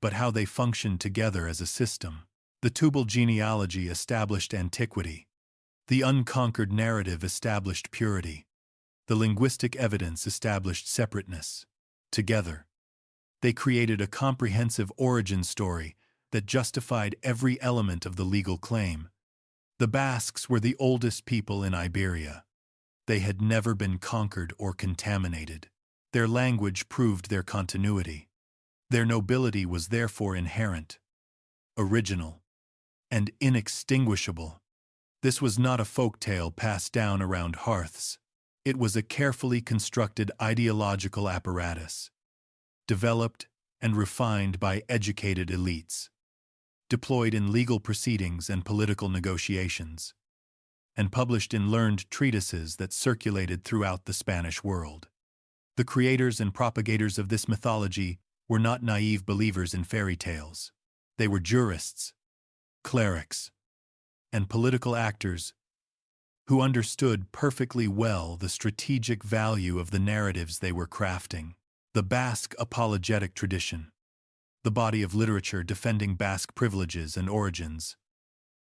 Speaker 1: but how they functioned together as a system. The Tubal genealogy established antiquity. The unconquered narrative established purity. The linguistic evidence established separateness. Together, they created a comprehensive origin story that justified every element of the legal claim. The Basques were the oldest people in Iberia. They had never been conquered or contaminated. Their language proved their continuity. Their nobility was therefore inherent, original, and inextinguishable. This was not a folk tale passed down around hearths. It was a carefully constructed ideological apparatus, developed and refined by educated elites, deployed in legal proceedings and political negotiations, and published in learned treatises that circulated throughout the Spanish world. The creators and propagators of this mythology were not naive believers in fairy tales. They were jurists, clerics, and political actors who understood perfectly well the strategic value of the narratives they were crafting. The Basque apologetic tradition, the body of literature defending Basque privileges and origins,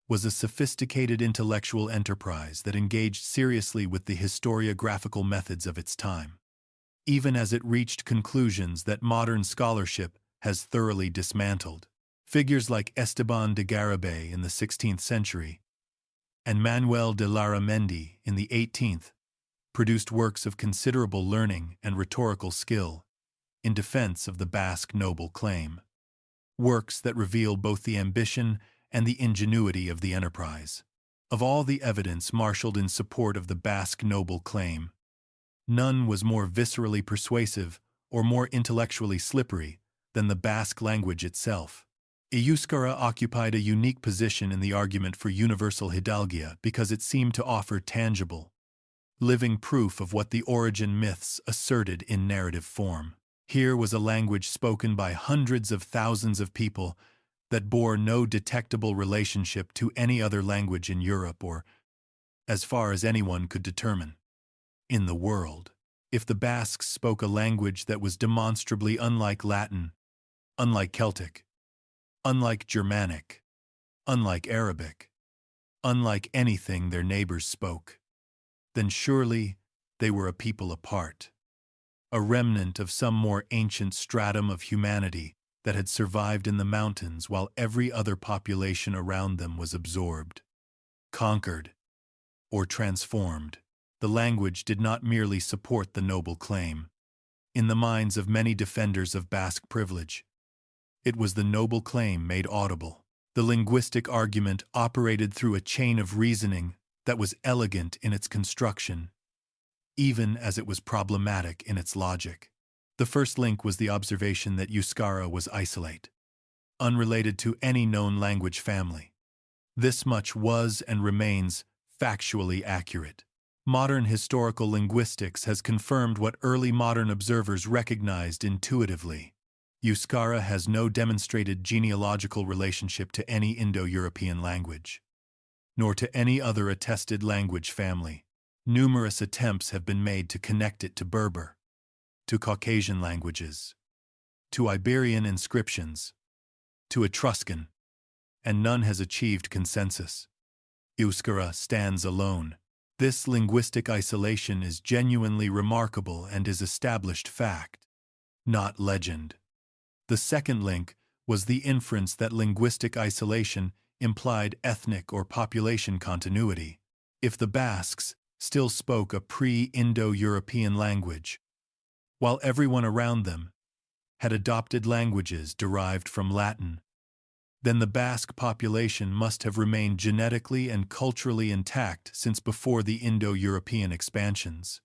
Speaker 1: was a sophisticated intellectual enterprise that engaged seriously with the historiographical methods of its time, even as it reached conclusions that modern scholarship has thoroughly dismantled. Figures like Esteban de Garibay in the 16th century and Manuel de Larramendi in the 18th produced works of considerable learning and rhetorical skill in defense of the Basque noble claim, works that reveal both the ambition and the ingenuity of the enterprise. Of all the evidence marshaled in support of the Basque noble claim, none was more viscerally persuasive or more intellectually slippery than the Basque language itself. Euskara occupied a unique position in the argument for universal hidalgia because it seemed to offer tangible, living proof of what the origin myths asserted in narrative form. Here was a language spoken by hundreds of thousands of people that bore no detectable relationship to any other language in Europe or, as far as anyone could determine, in the world. If the Basques spoke a language that was demonstrably unlike Latin, unlike Celtic, unlike Germanic, unlike Arabic, unlike anything their neighbors spoke, then surely they were a people apart, a remnant of some more ancient stratum of humanity that had survived in the mountains while every other population around them was absorbed, conquered, or transformed. The language did not merely support the noble claim. In the minds of many defenders of Basque privilege, it was the noble claim made audible. The linguistic argument operated through a chain of reasoning that was elegant in its construction, even as it was problematic in its logic. The first link was the observation that Euskara was isolate, unrelated to any known language family. This much was and remains factually accurate. Modern historical linguistics has confirmed what early modern observers recognized intuitively. Euskara has no demonstrated genealogical relationship to any Indo-European language, nor to any other attested language family. Numerous attempts have been made to connect it to Berber, to Caucasian languages, to Iberian inscriptions, to Etruscan, and none has achieved consensus. Euskara stands alone. This linguistic isolation is genuinely remarkable and is established fact, not legend. The second link was the inference that linguistic isolation implied ethnic or population continuity. If the Basques still spoke a pre-Indo-European language, while everyone around them had adopted languages derived from Latin, then the Basque population must have remained genetically and culturally intact since before the Indo-European expansions,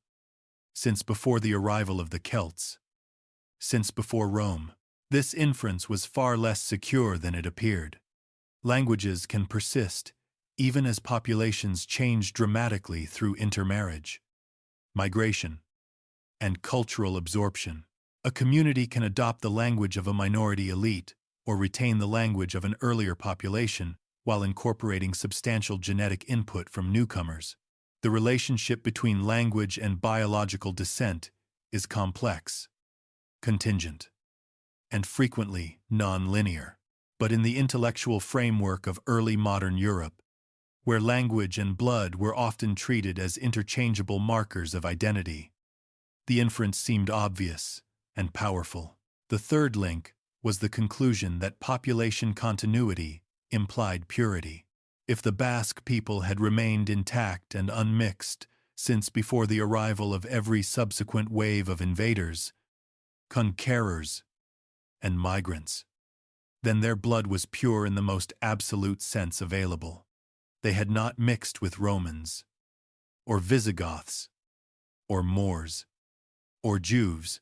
Speaker 1: since before the arrival of the Celts, since before Rome. This inference was far less secure than it appeared. Languages can persist even as populations change dramatically through intermarriage, migration, and cultural absorption. A community can adopt the language of a minority elite or retain the language of an earlier population while incorporating substantial genetic input from newcomers. The relationship between language and biological descent is complex, contingent, and frequently non-linear. But in the intellectual framework of early modern Europe, where language and blood were often treated as interchangeable markers of identity, the inference seemed obvious and powerful. The third link was the conclusion that population continuity implied purity. If the Basque people had remained intact and unmixed since before the arrival of every subsequent wave of invaders, conquerors, and migrants, then their blood was pure in the most absolute sense available. They had not mixed with Romans, or Visigoths, or Moors, or Jews,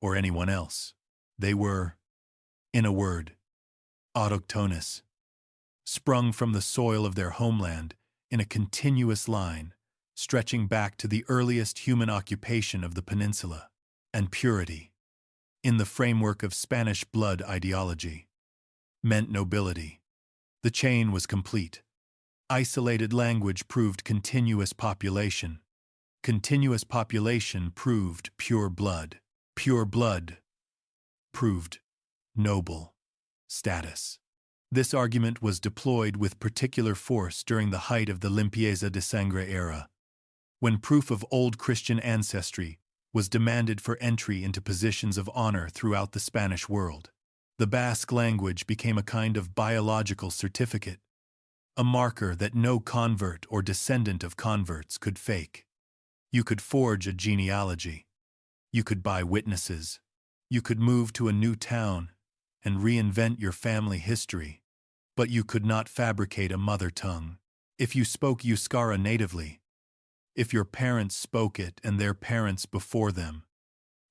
Speaker 1: or anyone else. They were, in a word, autochthonous, sprung from the soil of their homeland in a continuous line, stretching back to the earliest human occupation of the peninsula. And purity, in the framework of Spanish blood ideology, meant nobility. The chain was complete. Isolated language proved continuous population. Continuous population proved pure blood. Pure blood proved noble status. This argument was deployed with particular force during the height of the limpieza de sangre era, when proof of old Christian ancestry was demanded for entry into positions of honor throughout the Spanish world. The Basque language became a kind of biological certificate, a marker that no convert or descendant of converts could fake. You could forge a genealogy. You could buy witnesses. You could move to a new town and reinvent your family history, but you could not fabricate a mother tongue. If you spoke Euskara natively, if your parents spoke it and their parents before them,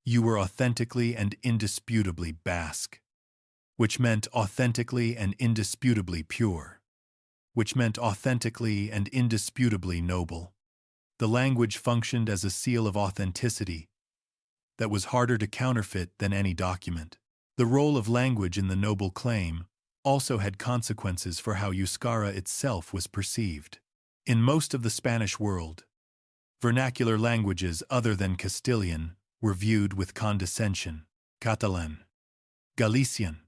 Speaker 1: you were authentically and indisputably Basque, which meant authentically and indisputably pure, which meant authentically and indisputably noble. The language functioned as a seal of authenticity that was harder to counterfeit than any document. The role of language in the noble claim also had consequences for how Euskara itself was perceived. In most of the Spanish world, vernacular languages other than Castilian were viewed with condescension. Catalan, Galician,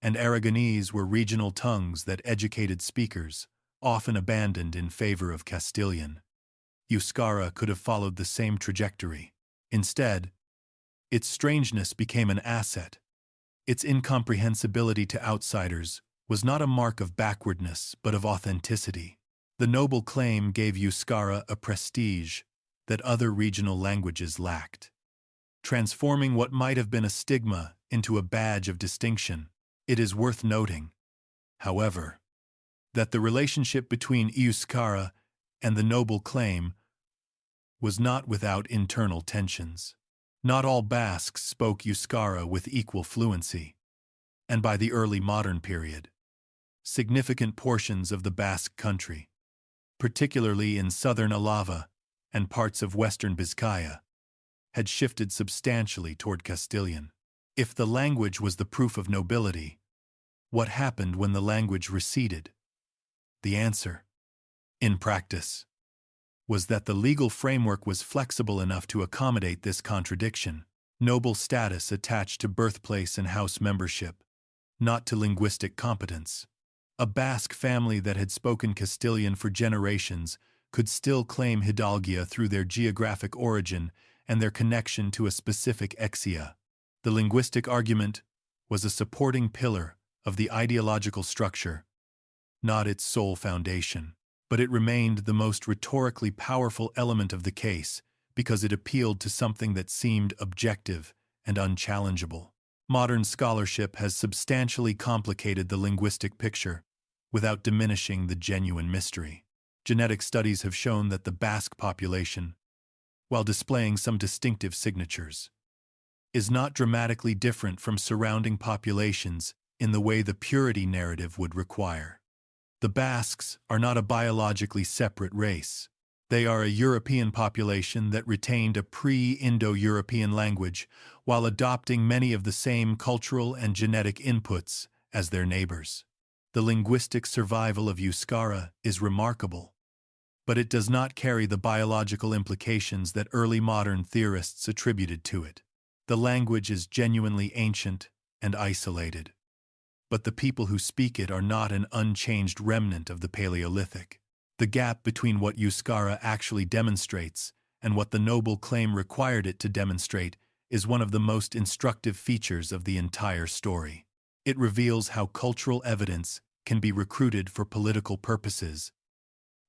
Speaker 1: and Aragonese were regional tongues that educated speakers often abandoned in favor of Castilian. Euskara could have followed the same trajectory. Instead, its strangeness became an asset. Its incomprehensibility to outsiders was not a mark of backwardness but of authenticity. The noble claim gave Euskara a prestige that other regional languages lacked, transforming what might have been a stigma into a badge of distinction. It is worth noting, however, that the relationship between Euskara and the noble claim was not without internal tensions. Not all Basques spoke Euskara with equal fluency, and by the early modern period, significant portions of the Basque country, particularly in southern Álava and parts of western Vizcaya, had shifted substantially toward Castilian. If the language was the proof of nobility, what happened when the language receded? The answer, in practice, was that the legal framework was flexible enough to accommodate this contradiction. Noble status attached to birthplace and house membership, not to linguistic competence. A Basque family that had spoken Castilian for generations could still claim hidalgo through their geographic origin and their connection to a specific etxea. The linguistic argument was a supporting pillar of the ideological structure, not its sole foundation. But it remained the most rhetorically powerful element of the case because it appealed to something that seemed objective and unchallengeable. Modern scholarship has substantially complicated the linguistic picture without diminishing the genuine mystery. Genetic studies have shown that the Basque population, while displaying some distinctive signatures, is not dramatically different from surrounding populations in the way the purity narrative would require. The Basques are not a biologically separate race. They are a European population that retained a pre-Indo-European language while adopting many of the same cultural and genetic inputs as their neighbors. The linguistic survival of Euskara is remarkable, but it does not carry the biological implications that early modern theorists attributed to it. The language is genuinely ancient and isolated, but the people who speak it are not an unchanged remnant of the Paleolithic. The gap between what Euskara actually demonstrates and what the noble claim required it to demonstrate is one of the most instructive features of the entire story. It reveals how cultural evidence can be recruited for political purposes,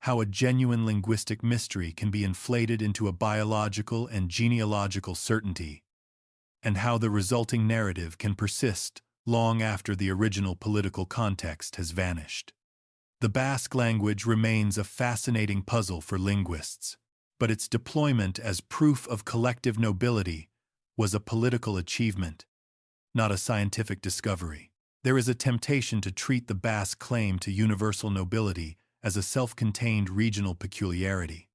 Speaker 1: how a genuine linguistic mystery can be inflated into a biological and genealogical certainty, and how the resulting narrative can persist long after the original political context has vanished. The Basque language remains a fascinating puzzle for linguists, but its deployment as proof of collective nobility was a political achievement, not a scientific discovery. There is a temptation to treat the Basque claim to universal nobility as a self-contained regional peculiarity,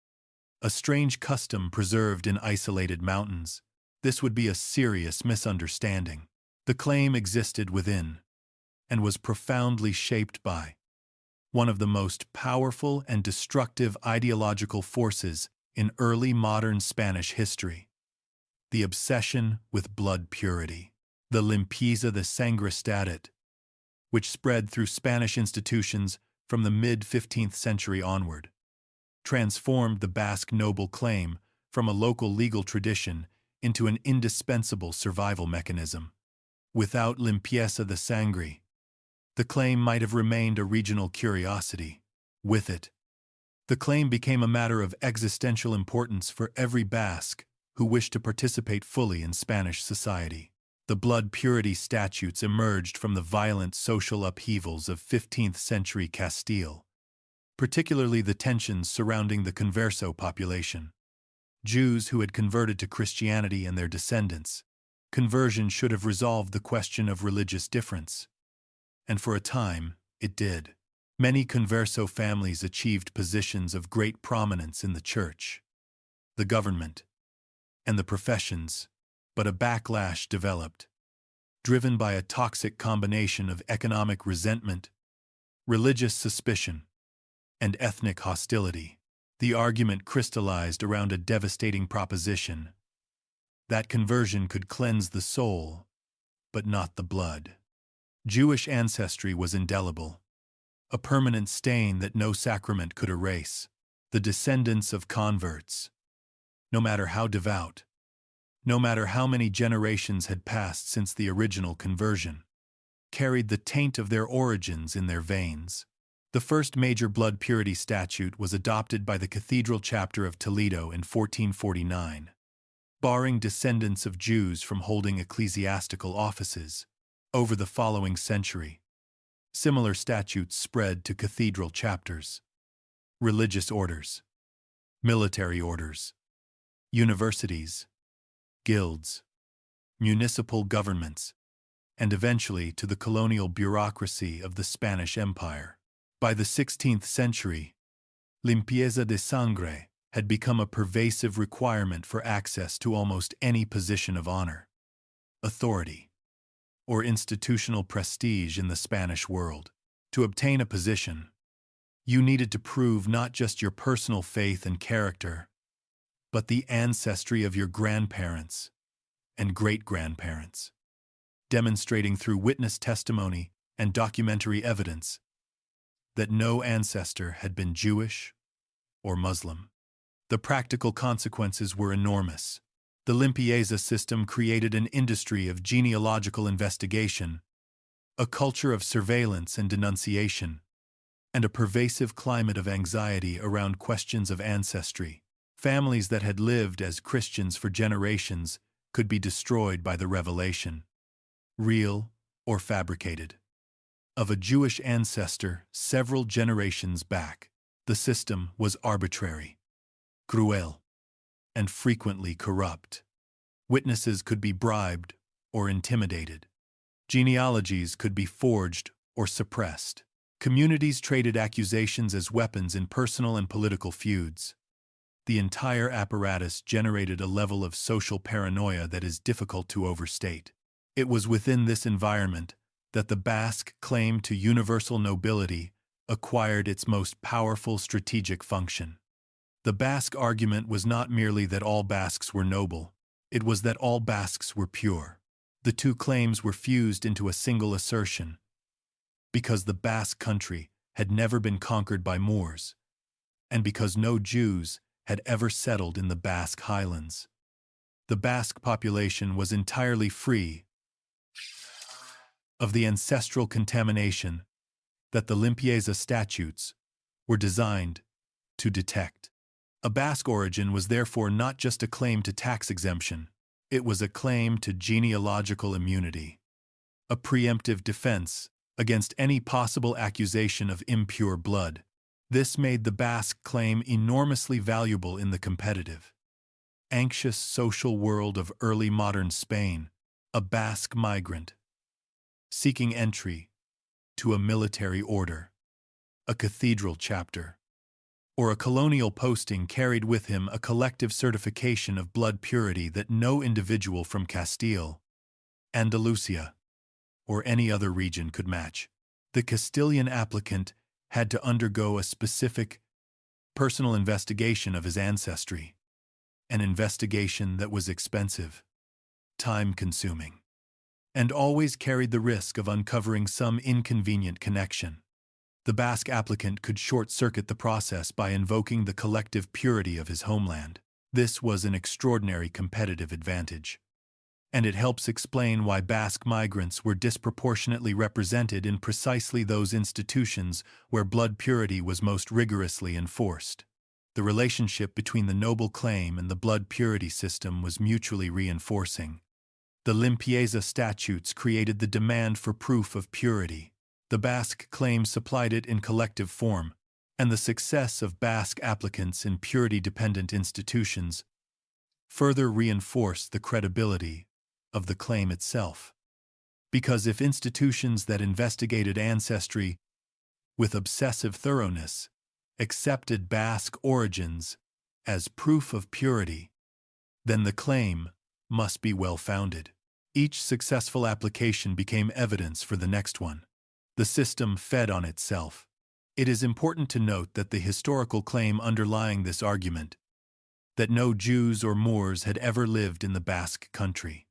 Speaker 1: a strange custom preserved in isolated mountains. This would be a serious misunderstanding. The claim existed within, and was profoundly shaped by, one of the most powerful and destructive ideological forces in early modern Spanish history: the obsession with blood purity, the limpieza de sangre statute, which spread through Spanish institutions from the mid-15th century onward, transformed the Basque noble claim from a local legal tradition into an indispensable survival mechanism. Without limpieza de sangre, the claim might have remained a regional curiosity. With it, the claim became a matter of existential importance for every Basque who wished to participate fully in Spanish society. The blood purity statutes emerged from the violent social upheavals of 15th century Castile, particularly the tensions surrounding the converso population, Jews who had converted to Christianity and their descendants. Conversion should have resolved the question of religious difference, and for a time, it did. Many converso families achieved positions of great prominence in the church, the government, and the professions, but a backlash developed, driven by a toxic combination of economic resentment, religious suspicion, and ethnic hostility. The argument crystallized around a devastating proposition: that conversion could cleanse the soul, but not the blood. Jewish ancestry was indelible, a permanent stain that no sacrament could erase. The descendants of converts, no matter how devout, no matter how many generations had passed since the original conversion, carried the taint of their origins in their veins. The first major blood purity statute was adopted by the Cathedral Chapter of Toledo in 1449. Barring descendants of Jews from holding ecclesiastical offices. Over the following century, similar statutes spread to cathedral chapters, religious orders, military orders, universities, guilds, municipal governments, and eventually to the colonial bureaucracy of the Spanish Empire. By the 16th century, limpieza de sangre had become a pervasive requirement for access to almost any position of honor, authority, or institutional prestige in the Spanish world. To obtain a position, you needed to prove not just your personal faith and character, but the ancestry of your grandparents and great-grandparents, demonstrating through witness testimony and documentary evidence that no ancestor had been Jewish or Muslim. The practical consequences were enormous. The limpieza system created an industry of genealogical investigation, a culture of surveillance and denunciation, and a pervasive climate of anxiety around questions of ancestry. Families that had lived as Christians for generations could be destroyed by the revelation, real or fabricated, of a Jewish ancestor several generations back. The system was arbitrary, cruel, and frequently corrupt. Witnesses could be bribed or intimidated. Genealogies could be forged or suppressed. Communities traded accusations as weapons in personal and political feuds. The entire apparatus generated a level of social paranoia that is difficult to overstate. It was within this environment that the Basque claim to universal nobility acquired its most powerful strategic function. The Basque argument was not merely that all Basques were noble, it was that all Basques were pure. The two claims were fused into a single assertion. Because the Basque country had never been conquered by Moors, and because no Jews had ever settled in the Basque highlands, the Basque population was entirely free of the ancestral contamination that the limpieza statutes were designed to detect. A Basque origin was therefore not just a claim to tax exemption, it was a claim to genealogical immunity, a preemptive defense against any possible accusation of impure blood. This made the Basque claim enormously valuable in the competitive, anxious social world of early modern Spain. A Basque migrant seeking entry to a military order, a cathedral chapter, or a colonial posting carried with him a collective certification of blood purity that no individual from Castile, Andalusia, or any other region could match. The Castilian applicant had to undergo a specific, personal investigation of his ancestry, an investigation that was expensive, time-consuming, and always carried the risk of uncovering some inconvenient connection. The Basque applicant could short-circuit the process by invoking the collective purity of his homeland. This was an extraordinary competitive advantage, and it helps explain why Basque migrants were disproportionately represented in precisely those institutions where blood purity was most rigorously enforced. The relationship between the noble claim and the blood purity system was mutually reinforcing. The limpieza statutes created the demand for proof of purity. The Basque claim supplied it in collective form, and the success of Basque applicants in purity-dependent institutions further reinforced the credibility of the claim itself. Because if institutions that investigated ancestry with obsessive thoroughness accepted Basque origins as proof of purity, then the claim must be well-founded. Each successful application became evidence for the next one. The system fed on itself. It is important to note that the historical claim underlying this argument, that no Jews or Moors had ever lived in the Basque country,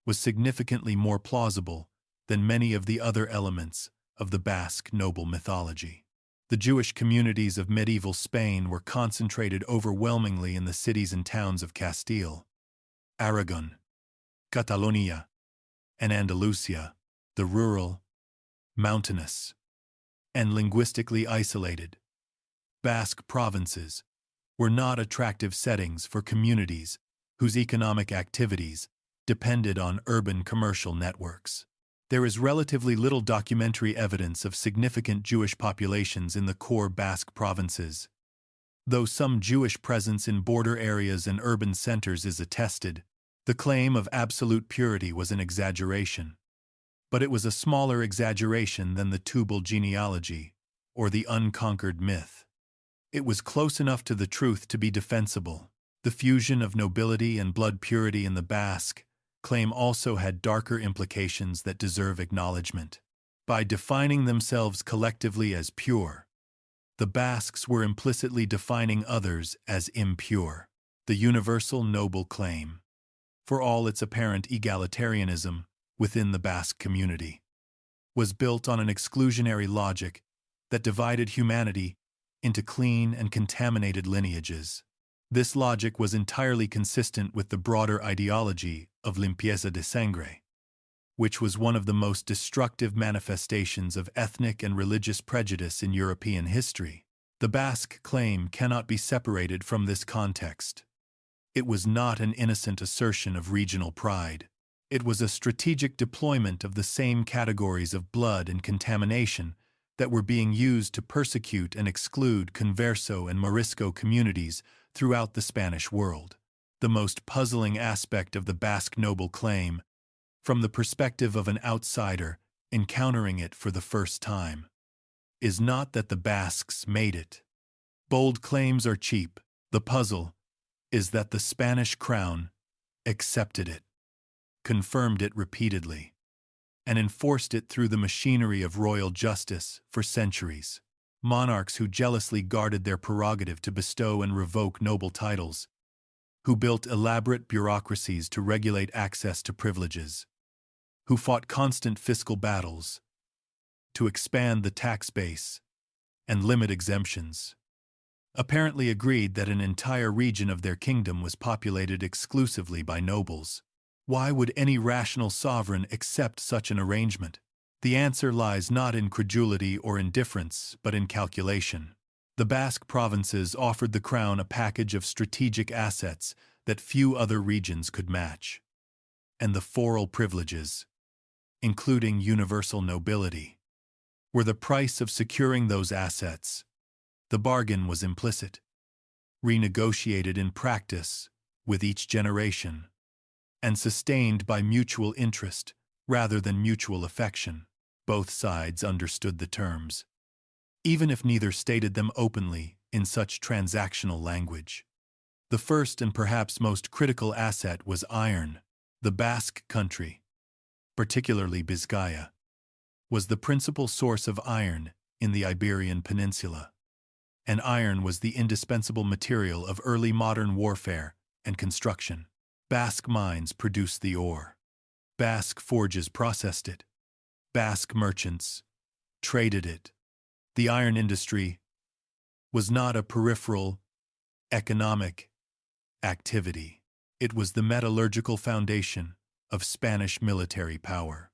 Speaker 1: was significantly more plausible than many of the other elements of the Basque noble mythology. The Jewish communities of medieval Spain were concentrated overwhelmingly in the cities and towns of Castile, Aragon, Catalonia, and Andalusia. The rural, mountainous, and linguistically isolated Basque provinces were not attractive settings for communities whose economic activities depended on urban commercial networks. There is relatively little documentary evidence of significant Jewish populations in the core Basque provinces. Though some Jewish presence in border areas and urban centers is attested, the claim of absolute purity was an exaggeration. But it was a smaller exaggeration than the Tubal genealogy, or the unconquered myth. It was close enough to the truth to be defensible. The fusion of nobility and blood purity in the Basque claim also had darker implications that deserve acknowledgement. By defining themselves collectively as pure, the Basques were implicitly defining others as impure. The universal noble claim, for all its apparent egalitarianism within the Basque community, was built on an exclusionary logic that divided humanity into clean and contaminated lineages. This logic was entirely consistent with the broader ideology of limpieza de sangre, which was one of the most destructive manifestations of ethnic and religious prejudice in European history. The Basque claim cannot be separated from this context. It was not an innocent assertion of regional pride. It was a strategic deployment of the same categories of blood and contamination that were being used to persecute and exclude Converso and Morisco communities throughout the Spanish world. The most puzzling aspect of the Basque noble claim, from the perspective of an outsider encountering it for the first time, is not that the Basques made it. Bold claims are cheap. The puzzle is that the Spanish crown accepted it, confirmed it repeatedly, and enforced it through the machinery of royal justice for centuries. Monarchs who jealously guarded their prerogative to bestow and revoke noble titles, who built elaborate bureaucracies to regulate access to privileges, who fought constant fiscal battles to expand the tax base and limit exemptions, apparently agreed that an entire region of their kingdom was populated exclusively by nobles. Why would any rational sovereign accept such an arrangement? The answer lies not in credulity or indifference, but in calculation. The Basque provinces offered the crown a package of strategic assets that few other regions could match. And the foral privileges, including universal nobility, were the price of securing those assets. The bargain was implicit, renegotiated in practice with each generation, and sustained by mutual interest rather than mutual affection. Both sides understood the terms, even if neither stated them openly in such transactional language. The first and perhaps most critical asset was iron. The Basque country, particularly Vizcaya, was the principal source of iron in the Iberian Peninsula, and iron was the indispensable material of early modern warfare and construction. Basque mines produced the ore. Basque forges processed it. Basque merchants traded it. The iron industry was not a peripheral economic activity. It was the metallurgical foundation of Spanish military power.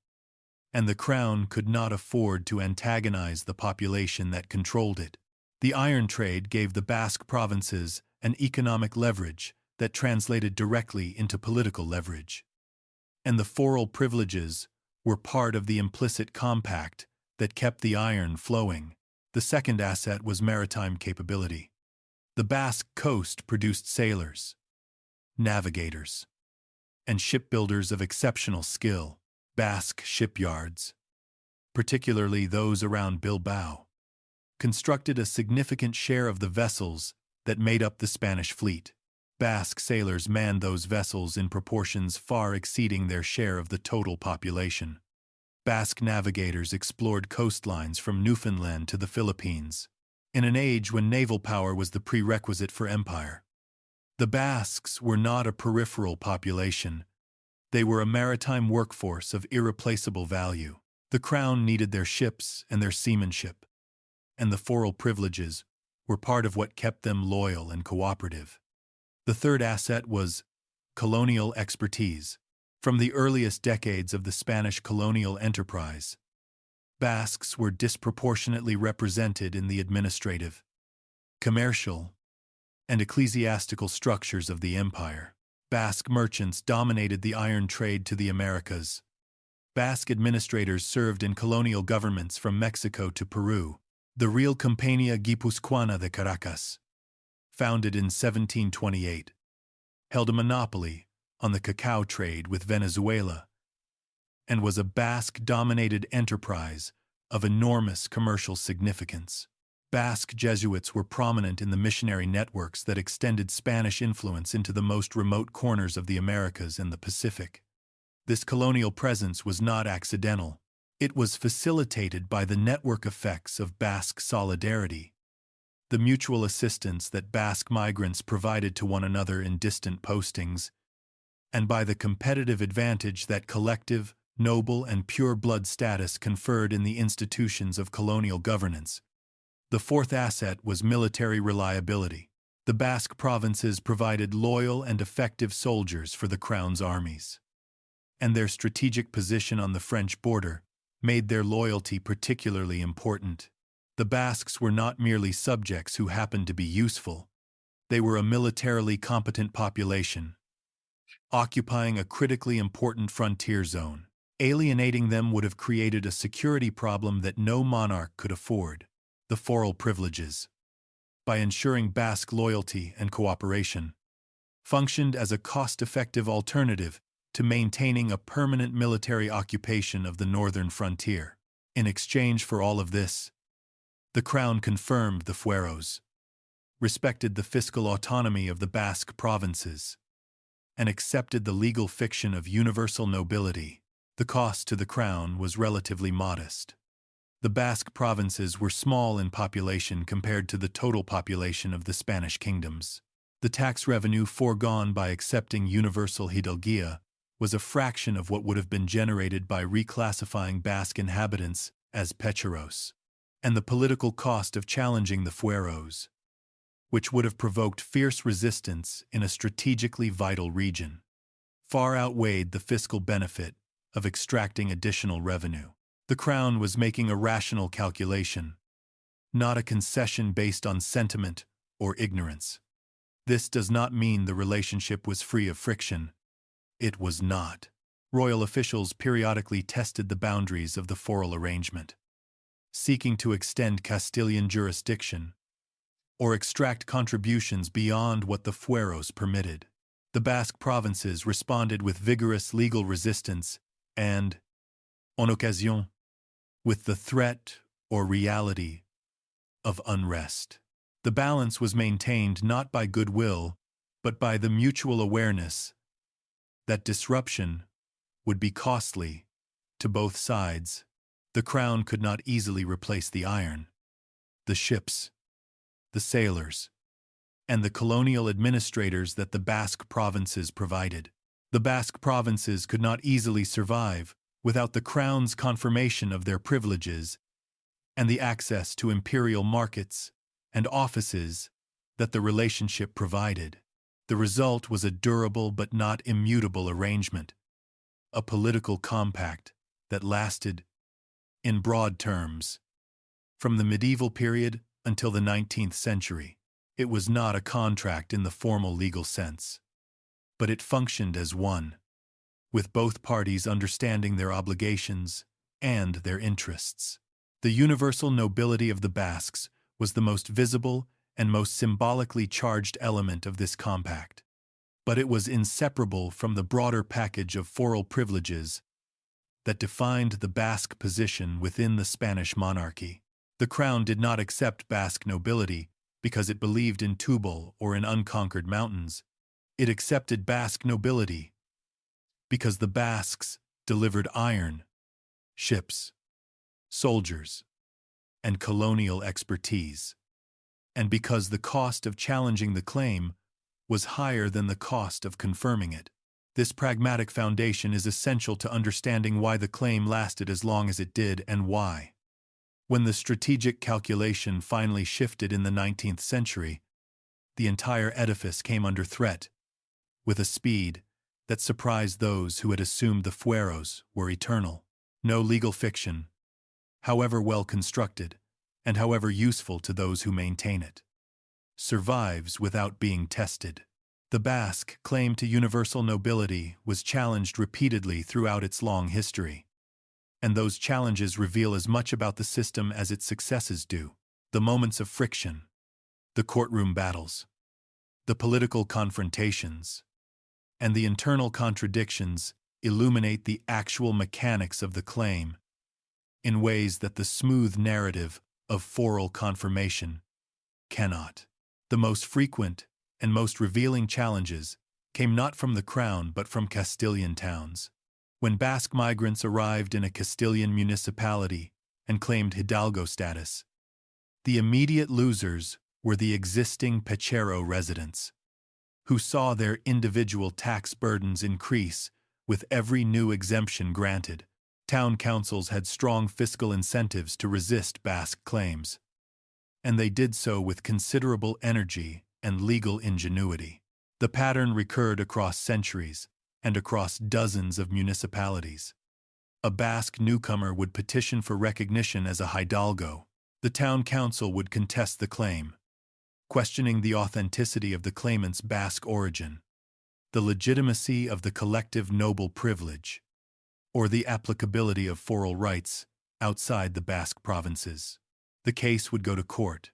Speaker 1: And the crown could not afford to antagonize the population that controlled it. The iron trade gave the Basque provinces an economic leverage that translated directly into political leverage. And the foral privileges were part of the implicit compact that kept the iron flowing. The second asset was maritime capability. The Basque coast produced sailors, navigators, and shipbuilders of exceptional skill. Basque shipyards, particularly those around Bilbao, constructed a significant share of the vessels that made up the Spanish fleet. Basque sailors manned those vessels in proportions far exceeding their share of the total population. Basque navigators explored coastlines from Newfoundland to the Philippines, in an age when naval power was the prerequisite for empire. The Basques were not a peripheral population. They were a maritime workforce of irreplaceable value. The crown needed their ships and their seamanship, and the foral privileges were part of what kept them loyal and cooperative. The third asset was colonial expertise. From the earliest decades of the Spanish colonial enterprise, Basques were disproportionately represented in the administrative, commercial, and ecclesiastical structures of the empire. Basque merchants dominated the iron trade to the Americas. Basque administrators served in colonial governments from Mexico to Peru. The Real Compañía Guipuzcoana de Caracas, founded in 1728, held a monopoly on the cacao trade with Venezuela and was a Basque-dominated enterprise of enormous commercial significance. Basque Jesuits were prominent in the missionary networks that extended Spanish influence into the most remote corners of the Americas and the Pacific. This colonial presence was not accidental. It was facilitated by the network effects of Basque solidarity, the mutual assistance that Basque migrants provided to one another in distant postings, and by the competitive advantage that collective, noble, and pure blood status conferred in the institutions of colonial governance. The fourth asset was military reliability. The Basque provinces provided loyal and effective soldiers for the crown's armies, and their strategic position on the French border made their loyalty particularly important. The Basques were not merely subjects who happened to be useful. They were a militarily competent population, occupying a critically important frontier zone. Alienating them would have created a security problem that no monarch could afford. The foral privileges, by ensuring Basque loyalty and cooperation, functioned as a cost-effective alternative to maintaining a permanent military occupation of the northern frontier. In exchange for all of this, the crown confirmed the fueros, respected the fiscal autonomy of the Basque provinces, and accepted the legal fiction of universal nobility. The cost to the crown was relatively modest. The Basque provinces were small in population compared to the total population of the Spanish kingdoms. The tax revenue foregone by accepting universal hidalguía was a fraction of what would have been generated by reclassifying Basque inhabitants as pecheros, and the political cost of challenging the fueros, which would have provoked fierce resistance in a strategically vital region, far outweighed the fiscal benefit of extracting additional revenue. The crown was making a rational calculation, not a concession based on sentiment or ignorance. This does not mean the relationship was free of friction. It was not. Royal officials periodically tested the boundaries of the foral arrangement, seeking to extend Castilian jurisdiction or extract contributions beyond what the fueros permitted. The Basque provinces responded with vigorous legal resistance and, en occasion, with the threat or reality of unrest. The balance was maintained not by goodwill, but by the mutual awareness that disruption would be costly to both sides. The crown could not easily replace the iron, the ships, the sailors, and the colonial administrators that the Basque provinces provided. The Basque provinces could not easily survive without the crown's confirmation of their privileges and the access to imperial markets and offices that the relationship provided. The result was a durable but not immutable arrangement, a political compact that lasted, in broad terms, from the medieval period until the 19th century. It was not a contract in the formal legal sense, but it functioned as one, with both parties understanding their obligations and their interests. The universal nobility of the Basques was the most visible and most symbolically charged element of this compact, but it was inseparable from the broader package of foral privileges that defined the Basque position within the Spanish monarchy. The crown did not accept Basque nobility because it believed in Tubal or in unconquered mountains. It accepted Basque nobility because the Basques delivered iron, ships, soldiers, and colonial expertise, and because the cost of challenging the claim was higher than the cost of confirming it. This pragmatic foundation is essential to understanding why the claim lasted as long as it did and why, when the strategic calculation finally shifted in the 19th century, the entire edifice came under threat, with a speed that surprised those who had assumed the fueros were eternal. No legal fiction, however well constructed, and however useful to those who maintain it, survives without being tested. The Basque claim to universal nobility was challenged repeatedly throughout its long history, and those challenges reveal as much about the system as its successes do. The moments of friction, the courtroom battles, the political confrontations, and the internal contradictions illuminate the actual mechanics of the claim in ways that the smooth narrative of foral confirmation cannot. The most frequent and most revealing challenges came not from the crown but from Castilian towns. When Basque migrants arrived in a Castilian municipality and claimed hidalgo status, the immediate losers were the existing pechero residents, who saw their individual tax burdens increase with every new exemption granted. Town councils had strong fiscal incentives to resist Basque claims, and they did so with considerable energy and legal ingenuity. The pattern recurred across centuries and across dozens of municipalities. A Basque newcomer would petition for recognition as a hidalgo. The town council would contest the claim, questioning the authenticity of the claimant's Basque origin, the legitimacy of the collective noble privilege, or the applicability of foral rights outside the Basque provinces. The case would go to court,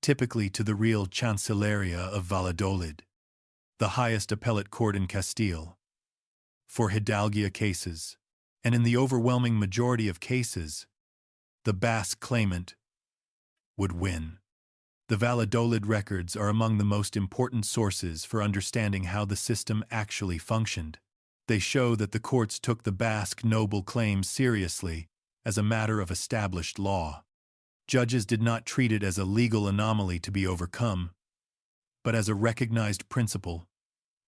Speaker 1: typically to the Real Chancelleria of Valladolid, the highest appellate court in Castile, for hidalguía cases, and in the overwhelming majority of cases, the Basque claimant would win. The Valladolid records are among the most important sources for understanding how the system actually functioned. They show that the courts took the Basque noble claims seriously as a matter of established law. Judges did not treat it as a legal anomaly to be overcome, but as a recognized principle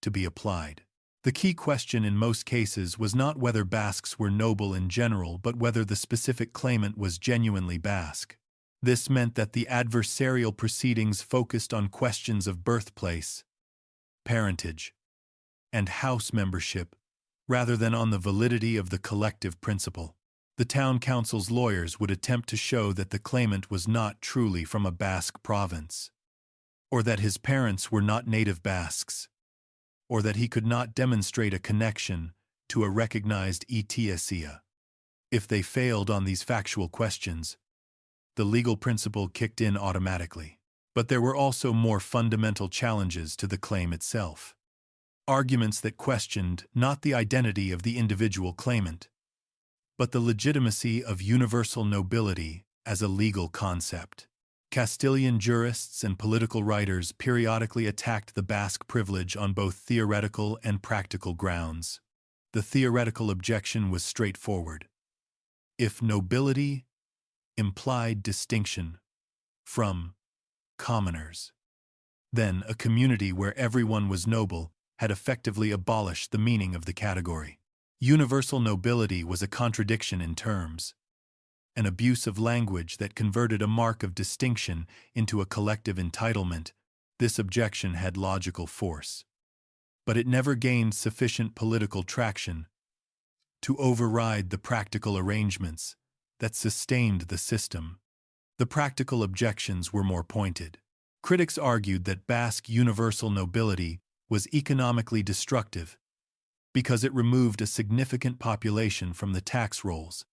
Speaker 1: to be applied. The key question in most cases was not whether Basques were noble in general, but whether the specific claimant was genuinely Basque. This meant that the adversarial proceedings focused on questions of birthplace, parentage, and house membership, rather than on the validity of the collective principle. The town council's lawyers would attempt to show that the claimant was not truly from a Basque province, or that his parents were not native Basques, or that he could not demonstrate a connection to a recognized etxea. If they failed on these factual questions, the legal principle kicked in automatically. But there were also more fundamental challenges to the claim itself. Arguments that questioned not the identity of the individual claimant, but the legitimacy of universal nobility as a legal concept. Castilian jurists and political writers periodically attacked the Basque privilege on both theoretical and practical grounds. The theoretical objection was straightforward. If nobility implied distinction from commoners, then a community where everyone was noble had effectively abolished the meaning of the category. Universal nobility was a contradiction in terms, an abuse of language that converted a mark of distinction into a collective entitlement. This objection had logical force, but it never gained sufficient political traction to override the practical arrangements that sustained the system. The practical objections were more pointed. Critics argued that Basque universal nobility was economically destructive because it removed a significant population from the tax rolls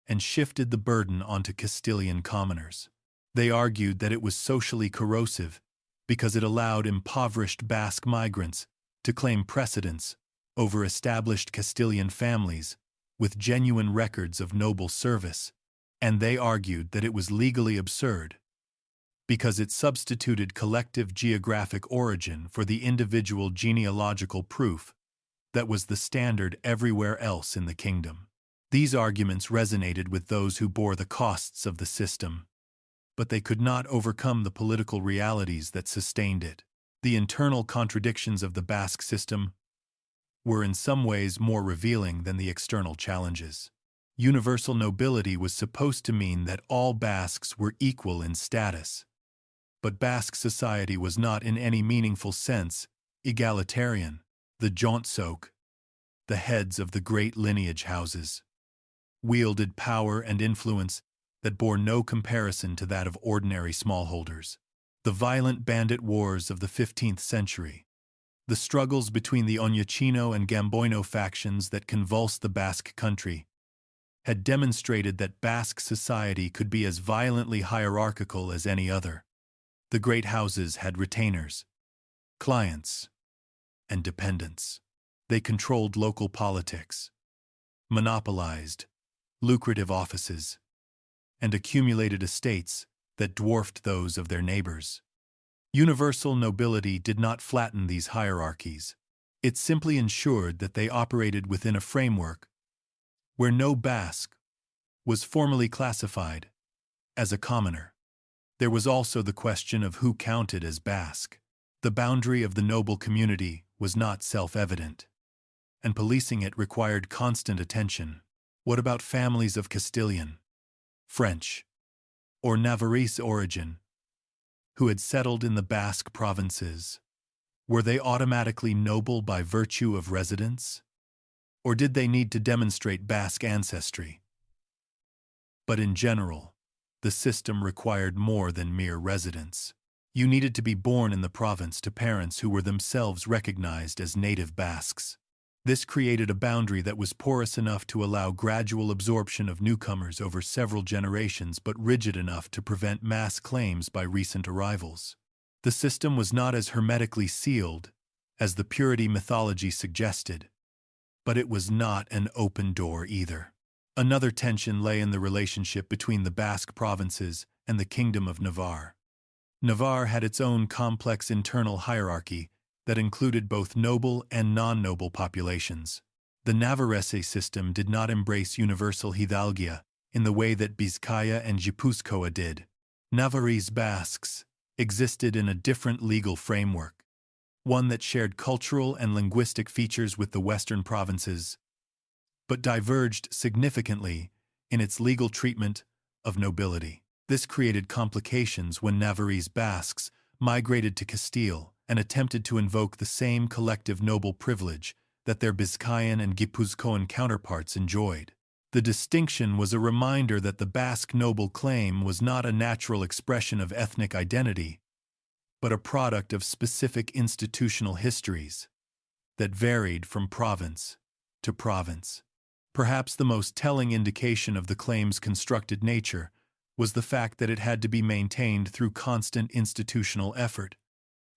Speaker 1: and shifted the burden onto Castilian commoners. They argued that it was socially corrosive because it allowed impoverished Basque migrants to claim precedence over established Castilian families with genuine records of noble service, and they argued that it was legally absurd because it substituted collective geographic origin for the individual genealogical proof that was the standard everywhere else in the kingdom. These arguments resonated with those who bore the costs of the system, but they could not overcome the political realities that sustained it. The internal contradictions of the Basque system were in some ways more revealing than the external challenges. Universal nobility was supposed to mean that all Basques were equal in status, but Basque society was not in any meaningful sense egalitarian. The Jontsoc, the heads of the great lineage houses, wielded power and influence that bore no comparison to that of ordinary smallholders. The violent bandit wars of the 15th century, the struggles between the Oñachino and Gamboino factions that convulsed the Basque country, had demonstrated that Basque society could be as violently hierarchical as any other. The great houses had retainers, clients, and dependents. They controlled local politics, monopolized lucrative offices, and accumulated estates that dwarfed those of their neighbors. Universal nobility did not flatten these hierarchies. It simply ensured that they operated within a framework where no Basque was formally classified as a commoner. There was also the question of who counted as Basque. The boundary of the noble community was not self-evident, and policing it required constant attention. What about families of Castilian, French, or Navarrese origin who had settled in the Basque provinces. Were they automatically noble by virtue of residence? Or did they need to demonstrate Basque ancestry? But in general, the system required more than mere residence. You needed to be born in the province to parents who were themselves recognized as native Basques. This created a boundary that was porous enough to allow gradual absorption of newcomers over several generations but rigid enough to prevent mass claims by recent arrivals. The system was not as hermetically sealed as the purity mythology suggested, but it was not an open door either. Another tension lay in the relationship between the Basque provinces and the Kingdom of Navarre. Navarre had its own complex internal hierarchy that included both noble and non-noble populations. The Navarrese system did not embrace universal hidalguía in the way that Vizcaya and Guipúzcoa did. Navarrese Basques existed in a different legal framework, one that shared cultural and linguistic features with the western provinces, but diverged significantly in its legal treatment of nobility. This created complications when Navarrese Basques migrated to Castile and attempted to invoke the same collective noble privilege that their Vizcayan and Guipuzcoan counterparts enjoyed. The distinction was a reminder that the Basque noble claim was not a natural expression of ethnic identity, but a product of specific institutional histories that varied from province to province. Perhaps the most telling indication of the claim's constructed nature was the fact that it had to be maintained through constant institutional effort.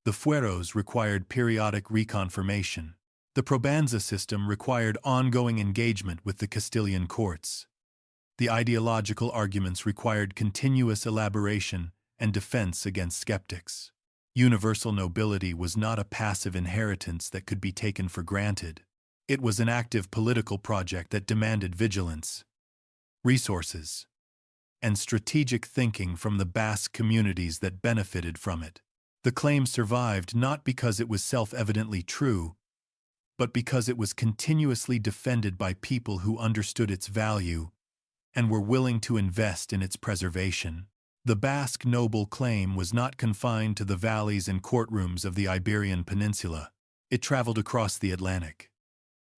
Speaker 1: The fueros required periodic reconfirmation. The probanza system required ongoing engagement with the Castilian courts. The ideological arguments required continuous elaboration and defense against skeptics. Universal nobility was not a passive inheritance that could be taken for granted. It was an active political project that demanded vigilance, resources, and strategic thinking from the Basque communities that benefited from it. The claim survived not because it was self-evidently true, but because it was continuously defended by people who understood its value and were willing to invest in its preservation. The Basque noble claim was not confined to the valleys and courtrooms of the Iberian Peninsula. It traveled across the Atlantic,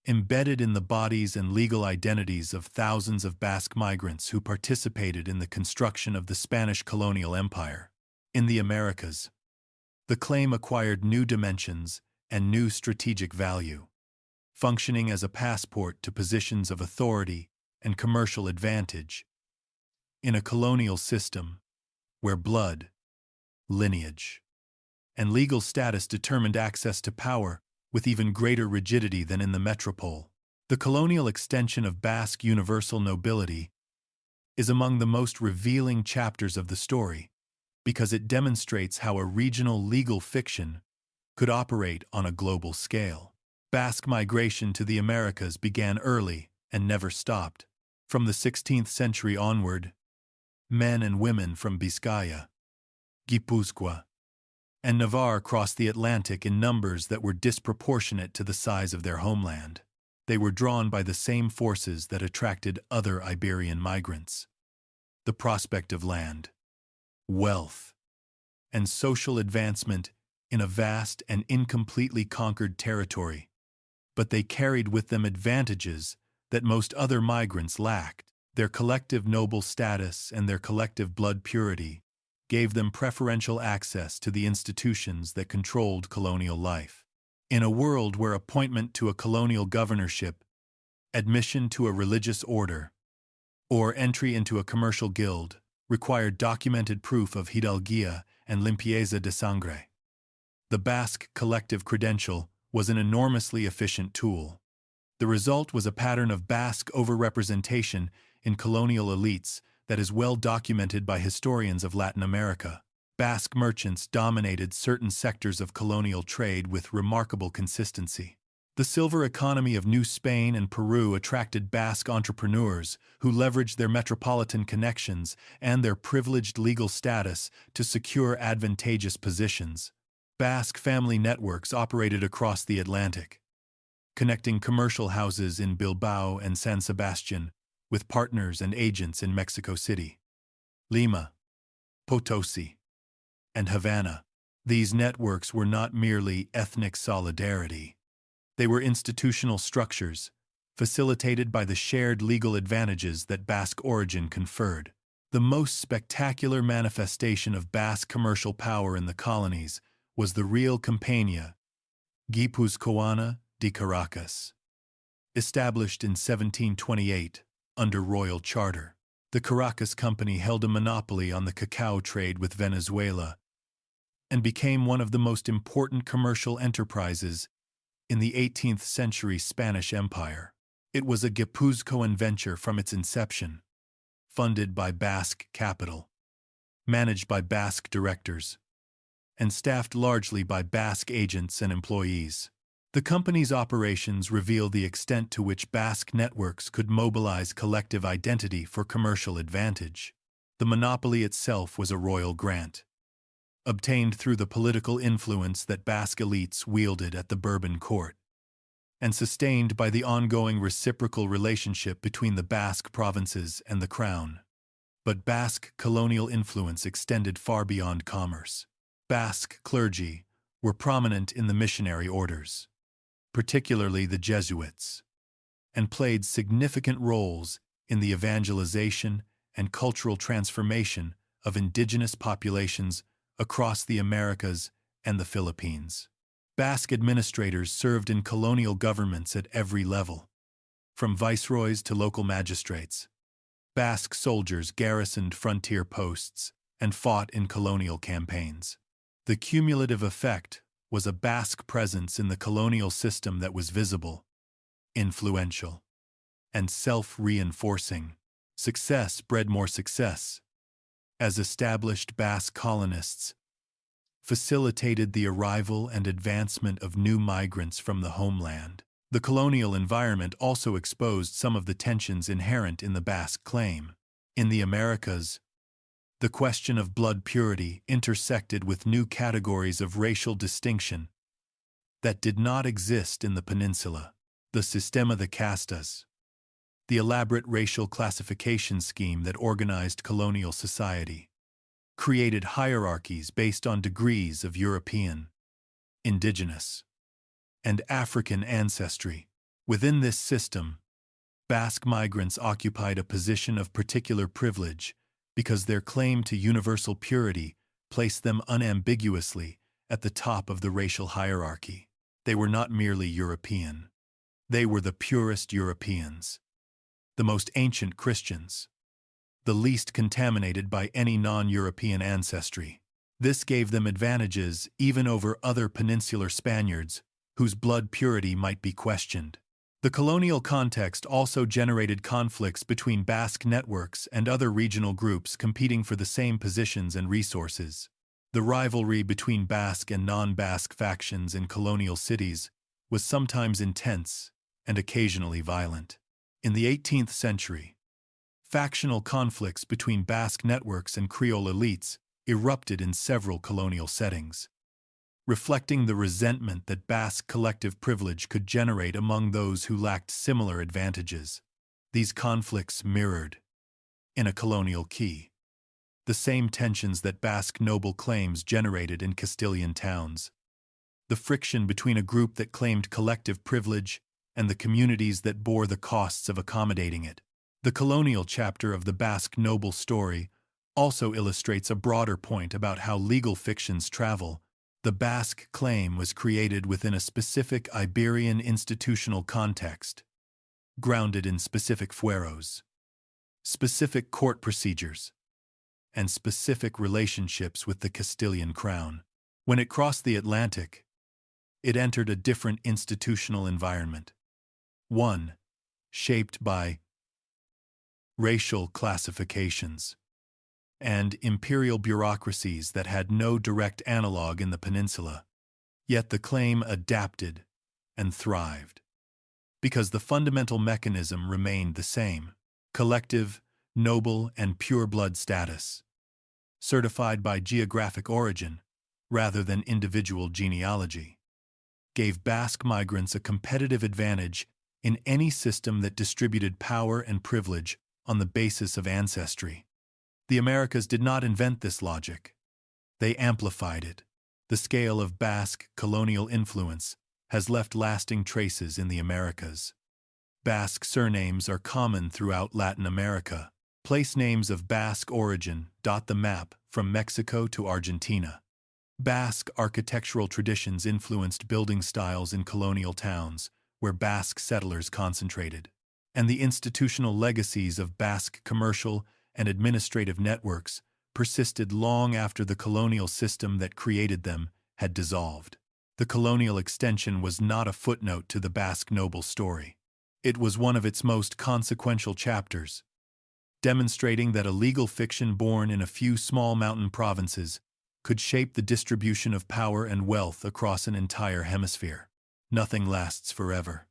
Speaker 1: embedded in the bodies and legal identities of thousands of Basque migrants who participated in the construction of the Spanish colonial empire. In the Americas, the claim acquired new dimensions and new strategic value, functioning as a passport to positions of authority and commercial advantage. In a colonial system where blood, lineage, and legal status determined access to power with even greater rigidity than in the metropole, the colonial extension of Basque universal nobility is among the most revealing chapters of the story because it demonstrates how a regional legal fiction could operate on a global scale. Basque migration to the Americas began early and never stopped. From the 16th century onward, men and women from Vizcaya, Guipúzcoa, and Navarre crossed the Atlantic in numbers that were disproportionate to the size of their homeland. They were drawn by the same forces that attracted other Iberian migrants: the prospect of land, wealth, and social advancement in a vast and incompletely conquered territory. But they carried with them advantages that most other migrants lacked. Their collective noble status and their collective blood purity gave them preferential access to the institutions that controlled colonial life. In a world where appointment to a colonial governorship, admission to a religious order, or entry into a commercial guild required documented proof of hidalguía and limpieza de sangre, the Basque collective credential was an enormously efficient tool. The result was a pattern of Basque overrepresentation in colonial elites that is well documented by historians of Latin America. Basque merchants dominated certain sectors of colonial trade with remarkable consistency. The silver economy of New Spain and Peru attracted Basque entrepreneurs who leveraged their metropolitan connections and their privileged legal status to secure advantageous positions. Basque family networks operated across the Atlantic, connecting commercial houses in Bilbao and San Sebastian with partners and agents in Mexico City, Lima, Potosi, and Havana. These networks were not merely ethnic solidarity. They were institutional structures, facilitated by the shared legal advantages that Basque origin conferred. The most spectacular manifestation of Basque commercial power in the colonies was the Real Compañía Guipuzcoana de Caracas. Established in 1728 under royal charter, the Caracas Company held a monopoly on the cacao trade with Venezuela and became one of the most important commercial enterprises in the 18th century Spanish Empire. It was a Guipuzcoan venture from its inception, funded by Basque capital, managed by Basque directors, and staffed largely by Basque agents and employees. The company's operations reveal the extent to which Basque networks could mobilize collective identity for commercial advantage. The monopoly itself was a royal grant, obtained through the political influence that Basque elites wielded at the Bourbon court, and sustained by the ongoing reciprocal relationship between the Basque provinces and the crown. But Basque colonial influence extended far beyond commerce. Basque clergy were prominent in the missionary orders, particularly the Jesuits, and played significant roles in the evangelization and cultural transformation of indigenous populations across the Americas and the Philippines. Basque administrators served in colonial governments at every level, from viceroys to local magistrates. Basque soldiers garrisoned frontier posts and fought in colonial campaigns. The cumulative effect was a Basque presence in the colonial system that was visible, influential, and self-reinforcing. Success bred more success, as established Basque colonists facilitated the arrival and advancement of new migrants from the homeland. The colonial environment also exposed some of the tensions inherent in the Basque claim. In the Americas, the question of blood purity intersected with new categories of racial distinction that did not exist in the peninsula. The Sistema de Castas, the elaborate racial classification scheme that organized colonial society, created hierarchies based on degrees of European, indigenous, and African ancestry. Within this system, Basque migrants occupied a position of particular privilege because their claim to universal purity placed them unambiguously at the top of the racial hierarchy. They were not merely European. They were the purest Europeans, the most ancient Christians, the least contaminated by any non-European ancestry. This gave them advantages even over other peninsular Spaniards whose blood purity might be questioned. The colonial context also generated conflicts between Basque networks and other regional groups competing for the same positions and resources. The rivalry between Basque and non-Basque factions in colonial cities was sometimes intense and occasionally violent. In the 18th century, factional conflicts between Basque networks and Creole elites erupted in several colonial settings, reflecting the resentment that Basque collective privilege could generate among those who lacked similar advantages. These conflicts mirrored, in a colonial key, the same tensions that Basque noble claims generated in Castilian towns. The friction between a group that claimed collective privilege and the communities that bore the costs of accommodating it. The colonial chapter of the Basque noble story also illustrates a broader point about how legal fictions travel. The Basque claim was created within a specific Iberian institutional context, grounded in specific fueros, specific court procedures, and specific relationships with the Castilian crown. When it crossed the Atlantic, it entered a different institutional environment, one shaped by racial classifications and imperial bureaucracies that had no direct analog in the peninsula. Yet the claim adapted and thrived, because the fundamental mechanism remained the same: collective, noble, and pure blood status, certified by geographic origin rather than individual genealogy, gave Basque migrants a competitive advantage in any system that distributed power and privilege on the basis of ancestry. The Americas did not invent this logic. They amplified it. The scale of Basque colonial influence has left lasting traces in the Americas. Basque surnames are common throughout Latin America. Place names of Basque origin dot the map from Mexico to Argentina. Basque architectural traditions influenced building styles in colonial towns, where Basque settlers concentrated. And the institutional legacies of Basque commercial and administrative networks persisted long after the colonial system that created them had dissolved. The colonial extension was not a footnote to the Basque noble story. It was one of its most consequential chapters, demonstrating that a legal fiction born in a few small mountain provinces could shape the distribution of power and wealth across an entire hemisphere. Nothing lasts forever.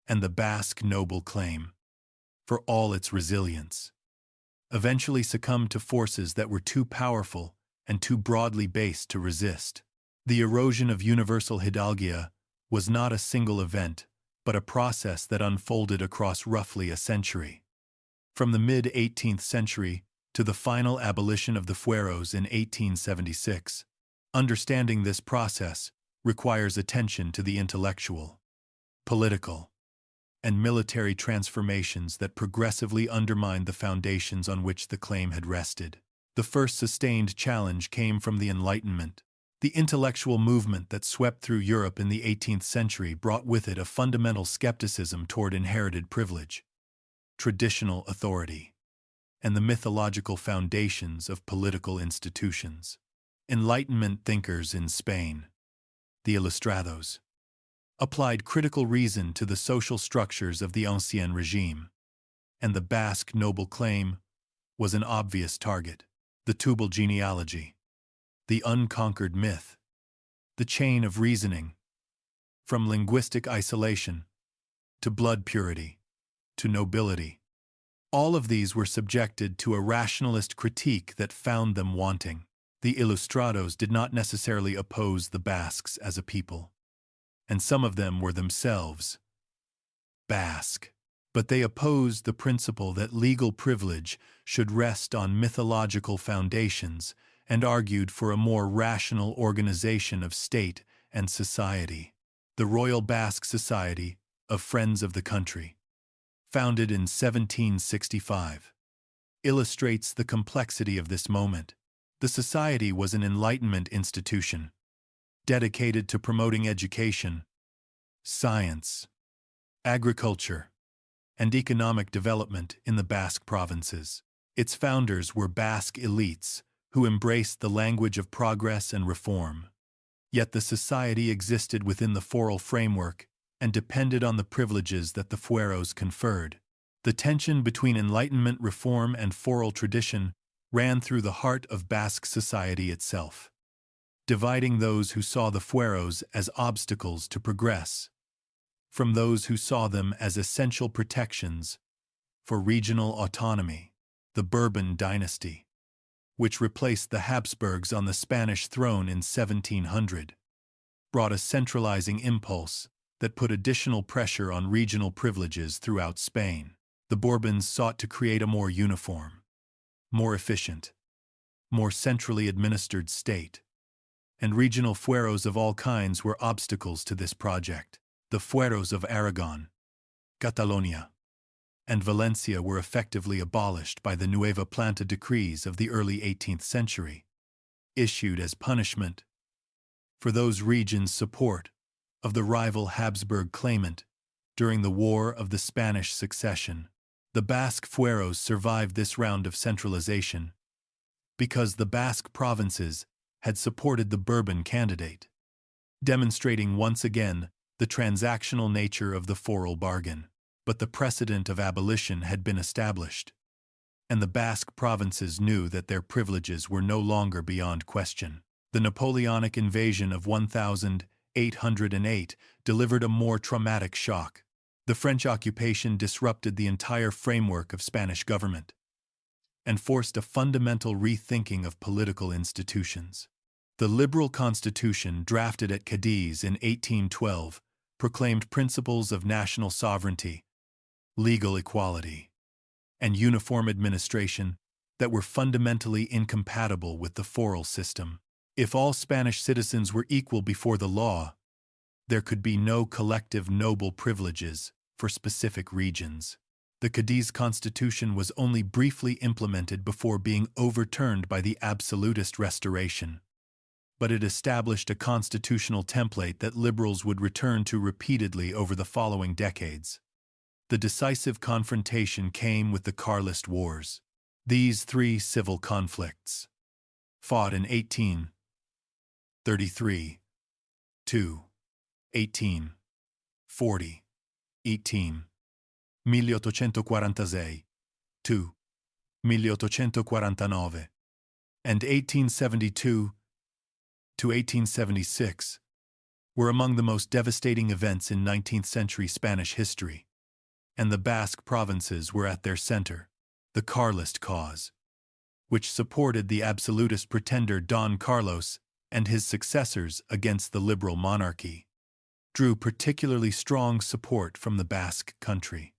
Speaker 1: And the Basque noble claim, for all its resilience, eventually succumbed to forces that were too powerful and too broadly based to resist. The erosion of universal hidalguía was not a single event, but a process that unfolded across roughly a century. From the mid-18th century to the final abolition of the fueros in 1876, understanding this process requires attention to the intellectual, political, and military transformations that progressively undermined the foundations on which the claim had rested. The first sustained challenge came from the Enlightenment. The intellectual movement that swept through Europe in the 18th century brought with it a fundamental skepticism toward inherited privilege, traditional authority, and the mythological foundations of political institutions. Enlightenment thinkers in Spain, the Ilustrados, applied critical reason to the social structures of the ancien regime, and the Basque noble claim was an obvious target. The Tubal genealogy, the unconquered myth, the chain of reasoning, from linguistic isolation to blood purity to nobility. All of these were subjected to a rationalist critique that found them wanting. The Ilustrados did not necessarily oppose the Basques as a people, and some of them were themselves Basque, but they opposed the principle that legal privilege should rest on mythological foundations and argued for a more rational organization of state and society. The Royal Basque Society of Friends of the Country, founded in 1765, illustrates the complexity of this moment. The society was an Enlightenment institution, dedicated to promoting education, science, agriculture, and economic development in the Basque provinces. Its founders were Basque elites who embraced the language of progress and reform. Yet the society existed within the foral framework and depended on the privileges that the fueros conferred. The tension between Enlightenment reform and foral tradition ran through the heart of Basque society itself, dividing those who saw the fueros as obstacles to progress from those who saw them as essential protections for regional autonomy. The Bourbon dynasty, which replaced the Habsburgs on the Spanish throne in 1700, brought a centralizing impulse that put additional pressure on regional privileges throughout Spain. The Bourbons sought to create a more uniform, more efficient, more centrally administered state, and regional fueros of all kinds were obstacles to this project. The fueros of Aragon, Catalonia, and Valencia were effectively abolished by the Nueva Planta decrees of the early 18th century, issued as punishment for those regions' support of the rival Habsburg claimant during the War of the Spanish Succession. The Basque fueros survived this round of centralization because the Basque provinces had supported the Bourbon candidate, demonstrating once again the transactional nature of the foral bargain. But the precedent of abolition had been established, and the Basque provinces knew that their privileges were no longer beyond question. The Napoleonic invasion of 1808 delivered a more traumatic shock. The French occupation disrupted the entire framework of Spanish government and forced a fundamental rethinking of political institutions. The liberal constitution drafted at Cadiz in 1812 proclaimed principles of national sovereignty, legal equality, and uniform administration that were fundamentally incompatible with the foral system. If all Spanish citizens were equal before the law, there could be no collective noble privileges for specific regions. The Cadiz constitution was only briefly implemented before being overturned by the absolutist Restoration, but it established a constitutional template that liberals would return to repeatedly over the following decades. The decisive confrontation came with the Carlist Wars. These three civil conflicts, fought in 1833 to 1840, 1846 to 1849, and 1872 to 1876, were among the most devastating events in 19th-century Spanish history, and the Basque provinces were at their center. The Carlist cause, which supported the absolutist pretender Don Carlos and his successors against the liberal monarchy, drew particularly strong support from the Basque country,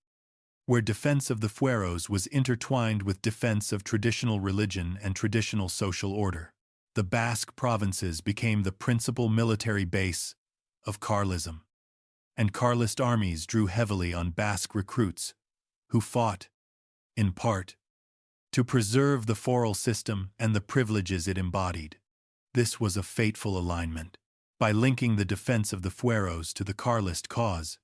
Speaker 1: where defense of the fueros was intertwined with defense of traditional religion and traditional social order. The Basque provinces became the principal military base of Carlism, and Carlist armies drew heavily on Basque recruits who fought, in part, to preserve the foral system and the privileges it embodied. This was a fateful alignment. By linking the defense of the fueros to the Carlist cause,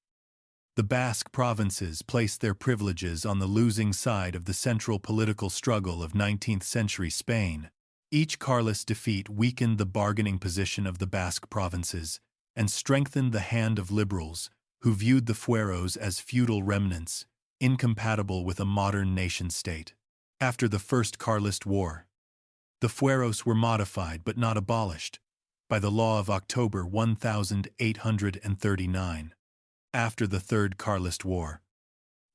Speaker 1: the Basque provinces placed their privileges on the losing side of the central political struggle of 19th-century Spain. Each Carlist defeat weakened the bargaining position of the Basque provinces and strengthened the hand of liberals who viewed the fueros as feudal remnants, incompatible with a modern nation-state. After the First Carlist War, the fueros were modified but not abolished by the law of October 1839. After the Third Carlist War,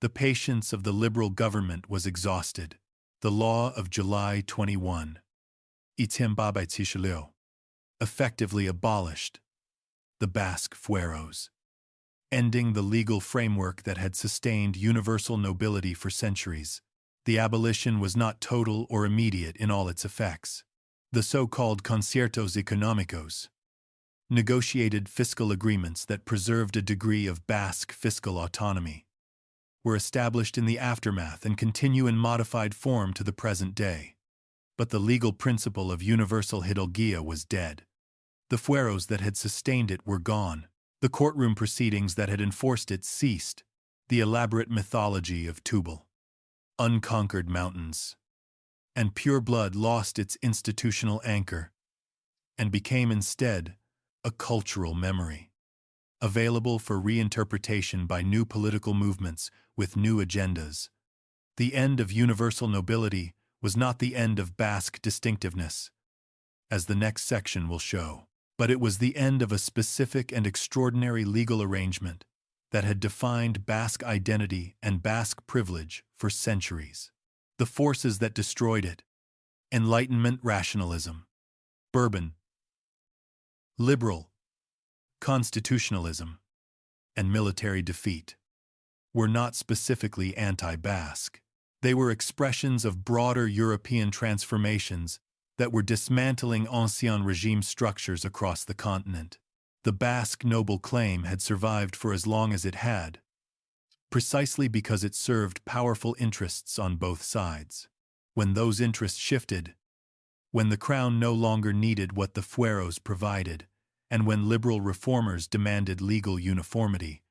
Speaker 1: the patience of the liberal government was exhausted. The law of July 21, effectively abolished the Basque fueros, ending the legal framework that had sustained universal nobility for centuries. The abolition was not total or immediate in all its effects. The so-called conciertos económicos, negotiated fiscal agreements that preserved a degree of Basque fiscal autonomy, were established in the aftermath and continue in modified form to the present day. But the legal principle of universal hidalguía was dead. The fueros that had sustained it were gone. The courtroom proceedings that had enforced it ceased. The elaborate mythology of Tubal, unconquered mountains, and pure blood lost its institutional anchor and became instead a cultural memory, available for reinterpretation by new political movements with new agendas. The end of universal nobility was not the end of Basque distinctiveness, as the next section will show, but it was the end of a specific and extraordinary legal arrangement that had defined Basque identity and Basque privilege for centuries. The forces that destroyed it: Enlightenment rationalism, Bourbon, liberal, constitutionalism, and military defeat, were not specifically anti-Basque. They were expressions of broader European transformations that were dismantling ancien regime structures across the continent. The Basque noble claim had survived for as long as it had, precisely because it served powerful interests on both sides. When those interests shifted, when the crown no longer needed what the fueros provided, and when liberal reformers demanded legal uniformity,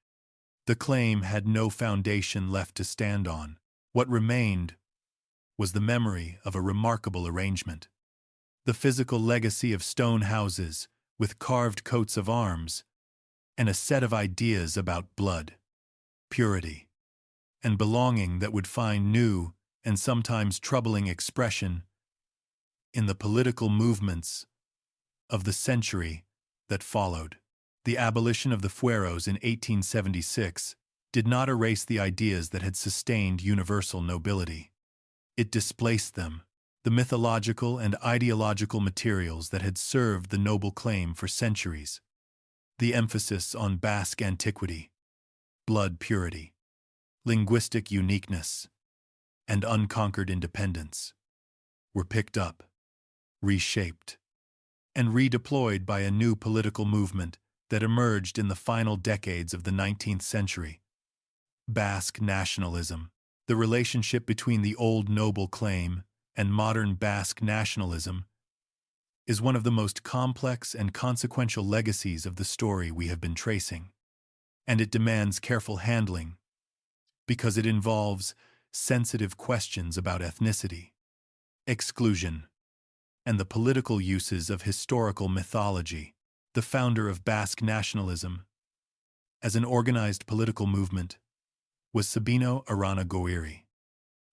Speaker 1: the claim had no foundation left to stand on. What remained was the memory of a remarkable arrangement. The physical legacy of stone houses with carved coats of arms, and a set of ideas about blood, purity, and belonging that would find new and sometimes troubling expression in the political movements of the century that followed. The abolition of the fueros in 1876 did not erase the ideas that had sustained universal nobility. It displaced them, the mythological and ideological materials that had served the noble claim for centuries. The emphasis on Basque antiquity, blood purity, linguistic uniqueness, and unconquered independence were picked up, reshaped, and redeployed by a new political movement that emerged in the final decades of the 19th century. Basque nationalism. The relationship between the old noble claim and modern Basque nationalism is one of the most complex and consequential legacies of the story we have been tracing, and it demands careful handling because it involves sensitive questions about ethnicity, exclusion, and the political uses of historical mythology. The founder of Basque nationalism, as an organized political movement, was Sabino Arana Goiri.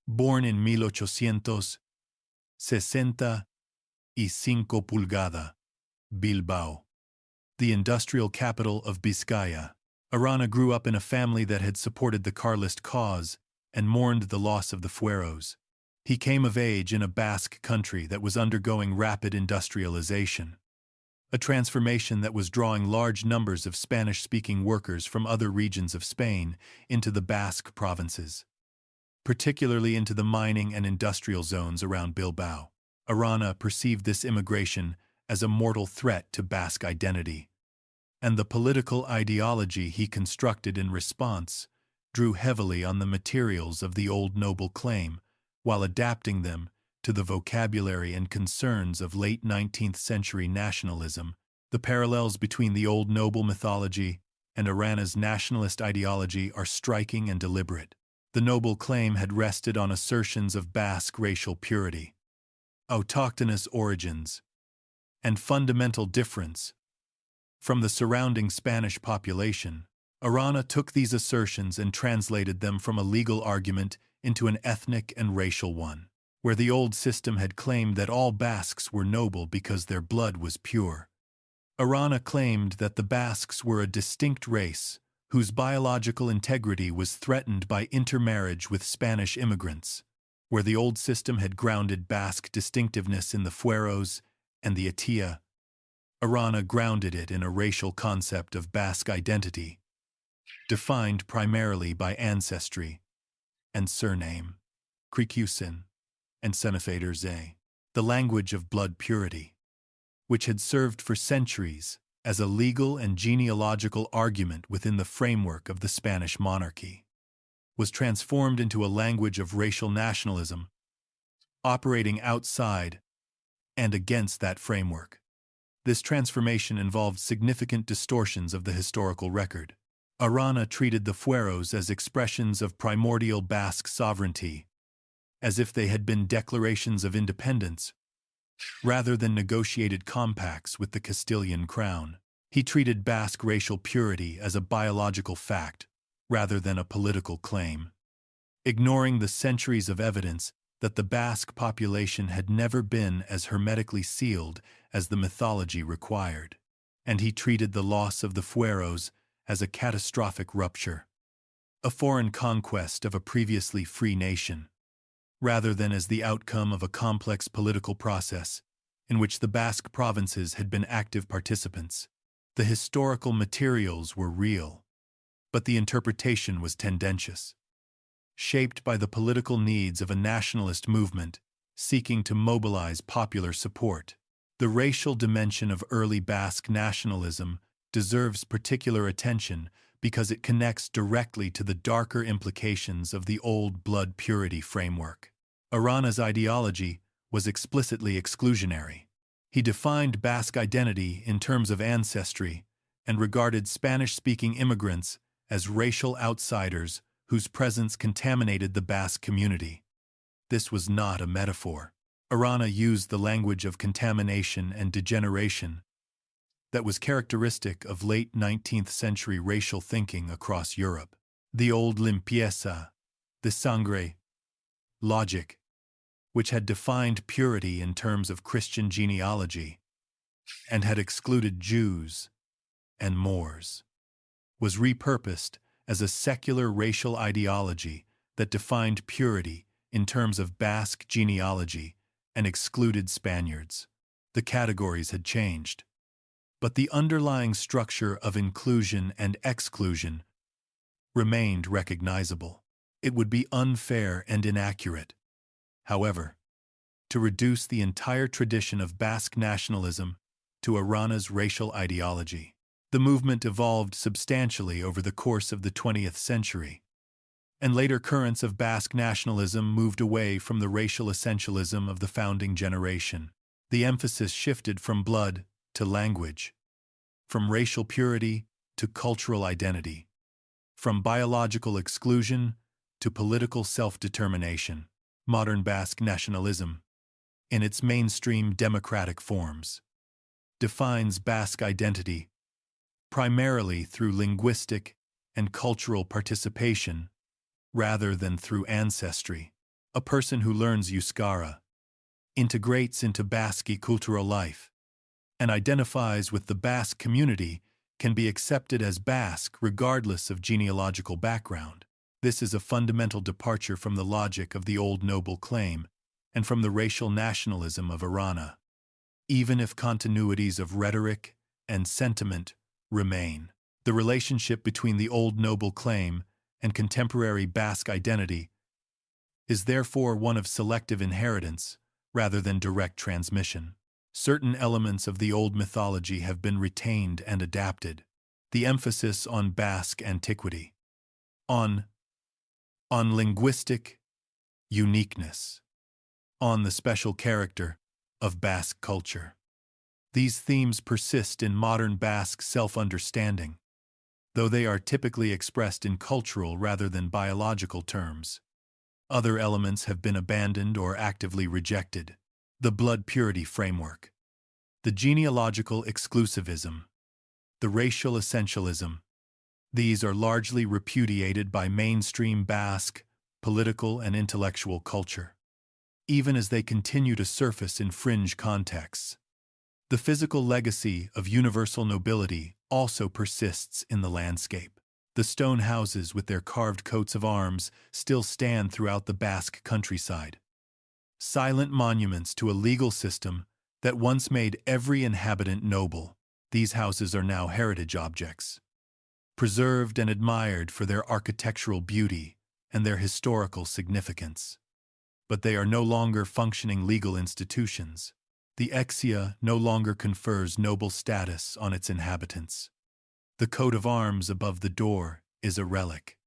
Speaker 1: Born in 1865, Bilbao, the industrial capital of Vizcaya, Arana grew up in a family that had supported the Carlist cause and mourned the loss of the fueros. He came of age in a Basque country that was undergoing rapid industrialization, a transformation that was drawing large numbers of Spanish-speaking workers from other regions of Spain into the Basque provinces, particularly into the mining and industrial zones around Bilbao. Arana perceived this immigration as a mortal threat to Basque identity, and the political ideology he constructed in response drew heavily on the materials of the old noble claim while adapting them to the vocabulary and concerns of late 19th century nationalism. The parallels between the old noble mythology and Arana's nationalist ideology are striking and deliberate. The noble claim had rested on assertions of Basque racial purity, autochthonous origins, and fundamental difference from the surrounding Spanish population. Arana took these assertions and translated them from a legal argument into an ethnic and racial one, where the old system had claimed that all Basques were noble because their blood was pure. Arana claimed that the Basques were a distinct race whose biological integrity was threatened by intermarriage with Spanish immigrants, where the old system had grounded Basque distinctiveness in the fueros and the etxea. Arana grounded it in a racial concept of Basque identity, defined primarily by ancestry and surname, Kricusin, and Senefader, the language of blood purity, which had served for centuries as a legal and genealogical argument within the framework of the Spanish monarchy, was transformed into a language of racial nationalism, operating outside and against that framework. This transformation involved significant distortions of the historical record. Arana treated the fueros as expressions of primordial Basque sovereignty, as if they had been declarations of independence, rather than negotiated compacts with the Castilian crown. He treated Basque racial purity as a biological fact, rather than a political claim, ignoring the centuries of evidence that the Basque population had never been as hermetically sealed as the mythology required. And he treated the loss of the fueros as a catastrophic rupture, a foreign conquest of a previously free nation, rather than as the outcome of a complex political process in which the Basque provinces had been active participants. The historical materials were real, but the interpretation was tendentious, shaped by the political needs of a nationalist movement seeking to mobilize popular support. The racial dimension of early Basque nationalism deserves particular attention because it connects directly to the darker implications of the old blood purity framework. Arana's ideology was explicitly exclusionary. He defined Basque identity in terms of ancestry and regarded Spanish-speaking immigrants as racial outsiders whose presence contaminated the Basque community. This was not a metaphor. Arana used the language of contamination and degeneration that was characteristic of late 19th century racial thinking across Europe. The old limpieza, the sangre, logic, which had defined purity in terms of Christian genealogy and had excluded Jews and Moors, was repurposed as a secular racial ideology that defined purity in terms of Basque genealogy and excluded Spaniards. The categories had changed, but the underlying structure of inclusion and exclusion remained recognizable. It would be unfair and inaccurate, however, to reduce the entire tradition of Basque nationalism to Arana's racial ideology. The movement evolved substantially over the course of the 20th century, and later currents of Basque nationalism moved away from the racial essentialism of the founding generation. The emphasis shifted from blood to language, from racial purity to cultural identity, from biological exclusion to political self-determination. Modern Basque nationalism, in its mainstream democratic forms, defines Basque identity primarily through linguistic and cultural participation rather than through ancestry. A person who learns Euskara, integrates into Basque cultural life, and identifies with the Basque community can be accepted as Basque regardless of genealogical background. This is a fundamental departure from the logic of the old noble claim and from the racial nationalism of Arana. Even if continuities of rhetoric and sentiment remain, the relationship between the old noble claim and contemporary Basque identity is therefore one of selective inheritance rather than direct transmission. Certain elements of the old mythology have been retained and adapted. The emphasis on Basque antiquity, on linguistic uniqueness, on the special character of Basque culture. These themes persist in modern Basque self-understanding, though they are typically expressed in cultural rather than biological terms. Other elements have been abandoned or actively rejected. The blood purity framework, the genealogical exclusivism, the racial essentialism. These are largely repudiated by mainstream Basque political and intellectual culture, even as they continue to surface in fringe contexts. The physical legacy of universal nobility also persists in the landscape. The stone houses with their carved coats of arms still stand throughout the Basque countryside. Silent monuments to a legal system that once made every inhabitant noble. These houses are now heritage objects, preserved and admired for their architectural beauty and their historical significance. But they are no longer functioning legal institutions. The etxea no longer confers noble status on its inhabitants. The coat of arms above the door is a relic,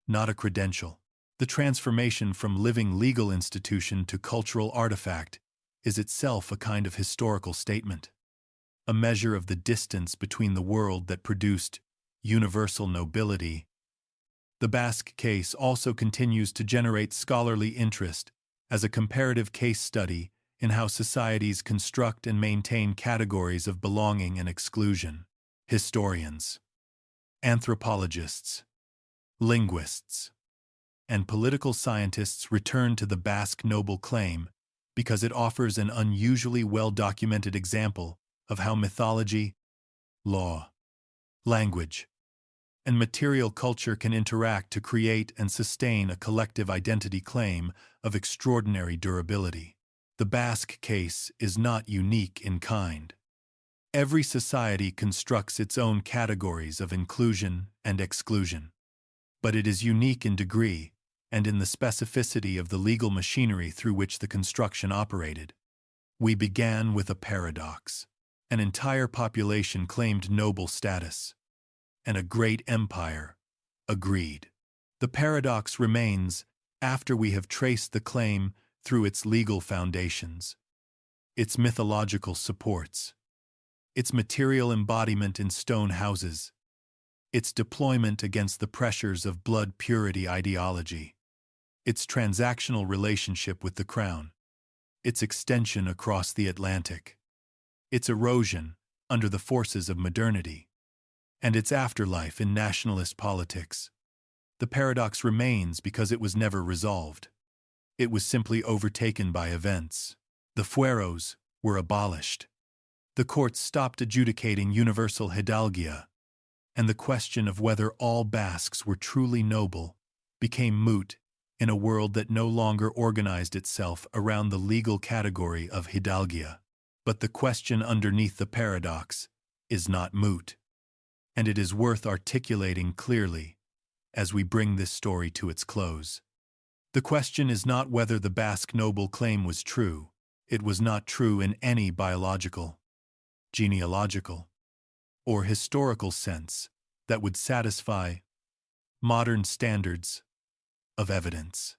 Speaker 1: not a credential. The transformation from living legal institution to cultural artifact is itself a kind of historical statement, a measure of the distance between the world that produced universal nobility. The Basque case also continues to generate scholarly interest as a comparative case study in how societies construct and maintain categories of belonging and exclusion. Historians, anthropologists, linguists, and political scientists return to the Basque noble claim because it offers an unusually well-documented example of how mythology, law, language, and material culture can interact to create and sustain a collective identity claim of extraordinary durability. The Basque case is not unique in kind. Every society constructs its own categories of inclusion and exclusion, but it is unique in degree and in the specificity of the legal machinery through which the construction operated. We began with a paradox. An entire population claimed noble status, and a great empire agreed. The paradox remains after we have traced the claim through its legal foundations, its mythological supports, its material embodiment in stone houses, its deployment against the pressures of blood purity ideology, its transactional relationship with the crown, its extension across the Atlantic, its erosion under the forces of modernity, and its afterlife in nationalist politics. The paradox remains because it was never resolved. It was simply overtaken by events. The fueros were abolished. The courts stopped adjudicating universal hidalgo, and the question of whether all Basques were truly noble became moot in a world that no longer organized itself around the legal category of hidalgo. But the question underneath the paradox is not moot, and it is worth articulating clearly as we bring this story to its close. The question is not whether the Basque noble claim was true. It was not true in any biological, genealogical, or historical sense that would satisfy modern standards of evidence.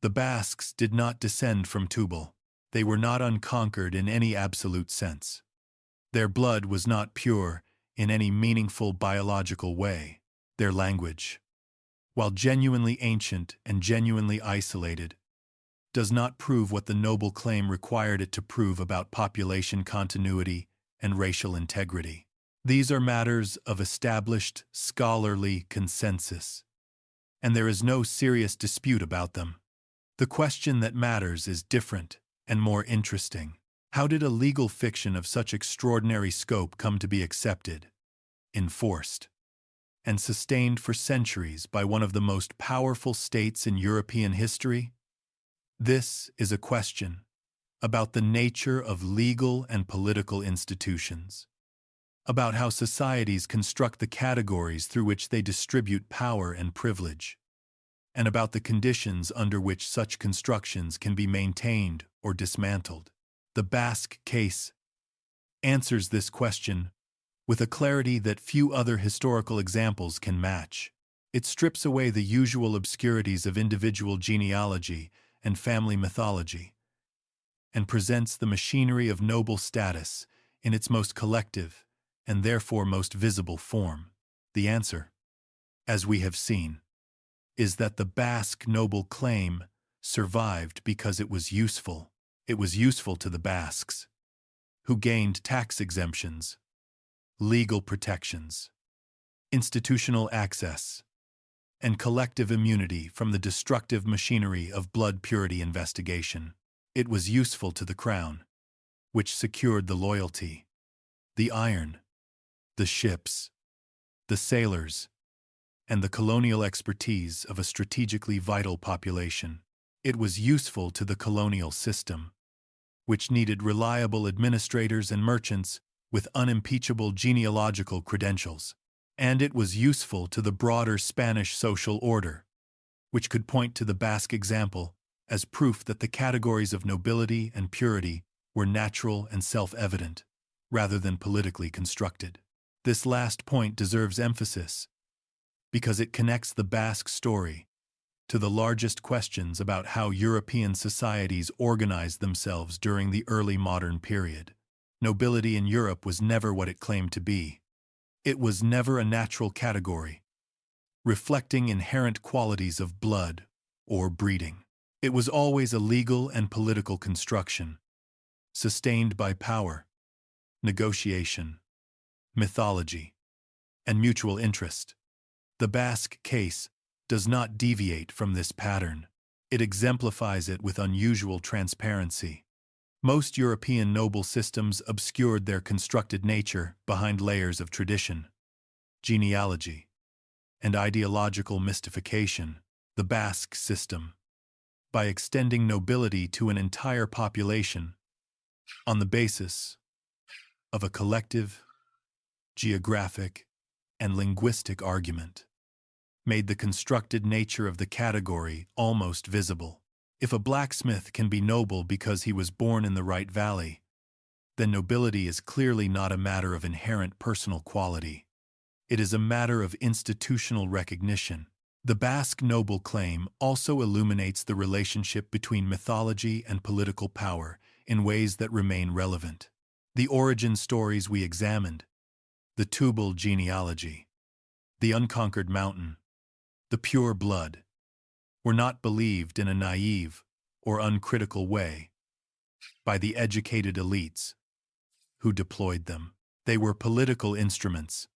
Speaker 1: The Basques did not descend from Tubal. They were not unconquered in any absolute sense. Their blood was not pure in any meaningful biological way. Their language, while genuinely ancient and genuinely isolated, does not prove what the noble claim required it to prove about population continuity and racial integrity. These are matters of established scholarly consensus, and there is no serious dispute about them. The question that matters is different and more interesting. How did a legal fiction of such extraordinary scope come to be accepted, enforced, and sustained for centuries by one of the most powerful states in European history? This is a question about the nature of legal and political institutions, about how societies construct the categories through which they distribute power and privilege, and about the conditions under which such constructions can be maintained or dismantled. The Basque case answers this question with a clarity that few other historical examples can match. It strips away the usual obscurities of individual genealogy and family mythology, and presents the machinery of noble status in its most collective and therefore most visible form. The answer, as we have seen, is that the Basque noble claim survived because it was useful. It was useful to the Basques, who gained tax exemptions, legal protections, institutional access, and collective immunity from the destructive machinery of blood purity investigation. It was useful to the crown, which secured the loyalty, the iron, the ships, the sailors, and the colonial expertise of a strategically vital population. It was useful to the colonial system, which needed reliable administrators and merchants with unimpeachable genealogical credentials. And it was useful to the broader Spanish social order, which could point to the Basque example as proof that the categories of nobility and purity were natural and self-evident, rather than politically constructed. This last point deserves emphasis, because it connects the Basque story to the largest questions about how European societies organized themselves during the early modern period. Nobility in Europe was never what it claimed to be. It was never a natural category, reflecting inherent qualities of blood or breeding. It was always a legal and political construction, sustained by power, negotiation, mythology, and mutual interest. The Basque case does not deviate from this pattern. It exemplifies it with unusual transparency. Most European noble systems obscured their constructed nature behind layers of tradition, genealogy, and ideological mystification. The Basque system, by extending nobility to an entire population on the basis of a collective, geographic, and linguistic argument, made the constructed nature of the category almost visible. If a blacksmith can be noble because he was born in the right valley, then nobility is clearly not a matter of inherent personal quality. It is a matter of institutional recognition. The Basque noble claim also illuminates the relationship between mythology and political power in ways that remain relevant. The origin stories we examined, the Tubal genealogy, the unconquered mountain, the pure blood, were not believed in a naive or uncritical way by the educated elites who deployed them. They were political instruments,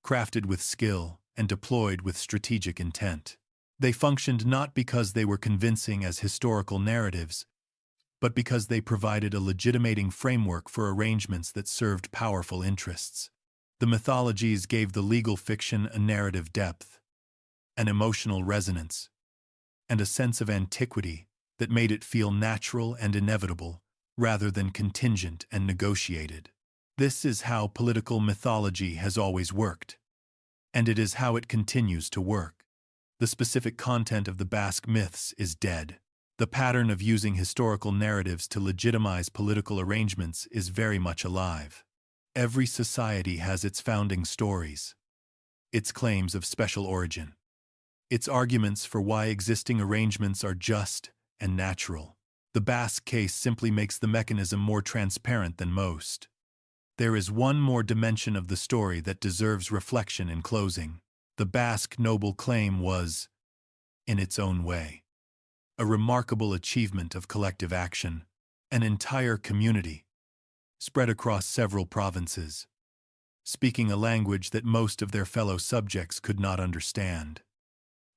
Speaker 1: crafted with skill and deployed with strategic intent. They functioned not because they were convincing as historical narratives, but because they provided a legitimating framework for arrangements that served powerful interests. The mythologies gave the legal fiction a narrative depth, an emotional resonance, and a sense of antiquity that made it feel natural and inevitable rather than contingent and negotiated. This is how political mythology has always worked, and it is how it continues to work. The specific content of the Basque myths is dead. The pattern of using historical narratives to legitimize political arrangements is very much alive. Every society has its founding stories, its claims of special origin, its arguments for why existing arrangements are just and natural. The Basque case simply makes the mechanism more transparent than most. There is one more dimension of the story that deserves reflection in closing. The Basque noble claim was, in its own way, a remarkable achievement of collective action. An entire community, spread across several provinces, speaking a language that most of their fellow subjects could not understand,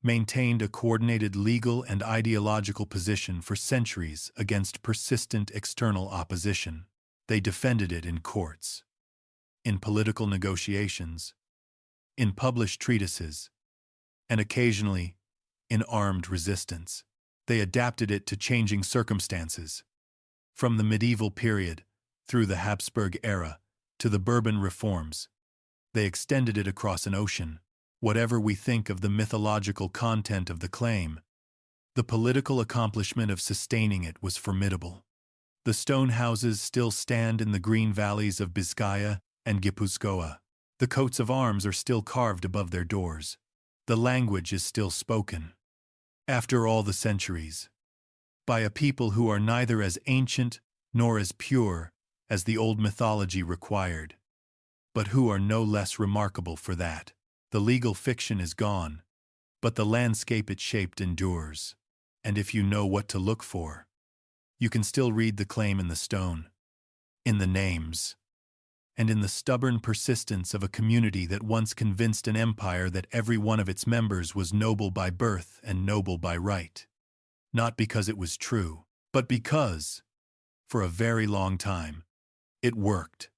Speaker 1: maintained a coordinated legal and ideological position for centuries against persistent external opposition. They defended it in courts, in political negotiations, in published treatises, and occasionally in armed resistance. They adapted it to changing circumstances. From the medieval period, through the Habsburg era, to the Bourbon reforms, they extended it across an ocean. Whatever we think of the mythological content of the claim, the political accomplishment of sustaining it was formidable. The stone houses still stand in the green valleys of Biscaya and Gipuzkoa. The coats of arms are still carved above their doors. The language is still spoken. After all the centuries, by a people who are neither as ancient nor as pure as the old mythology required, but who are no less remarkable for that. The legal fiction is gone, but the landscape it shaped endures. And if you know what to look for, you can still read the claim in the stone, in the names, and in the stubborn persistence of a community that once convinced an empire that every one of its members was noble by birth and noble by right. Not because it was true, but because, for a very long time, it worked.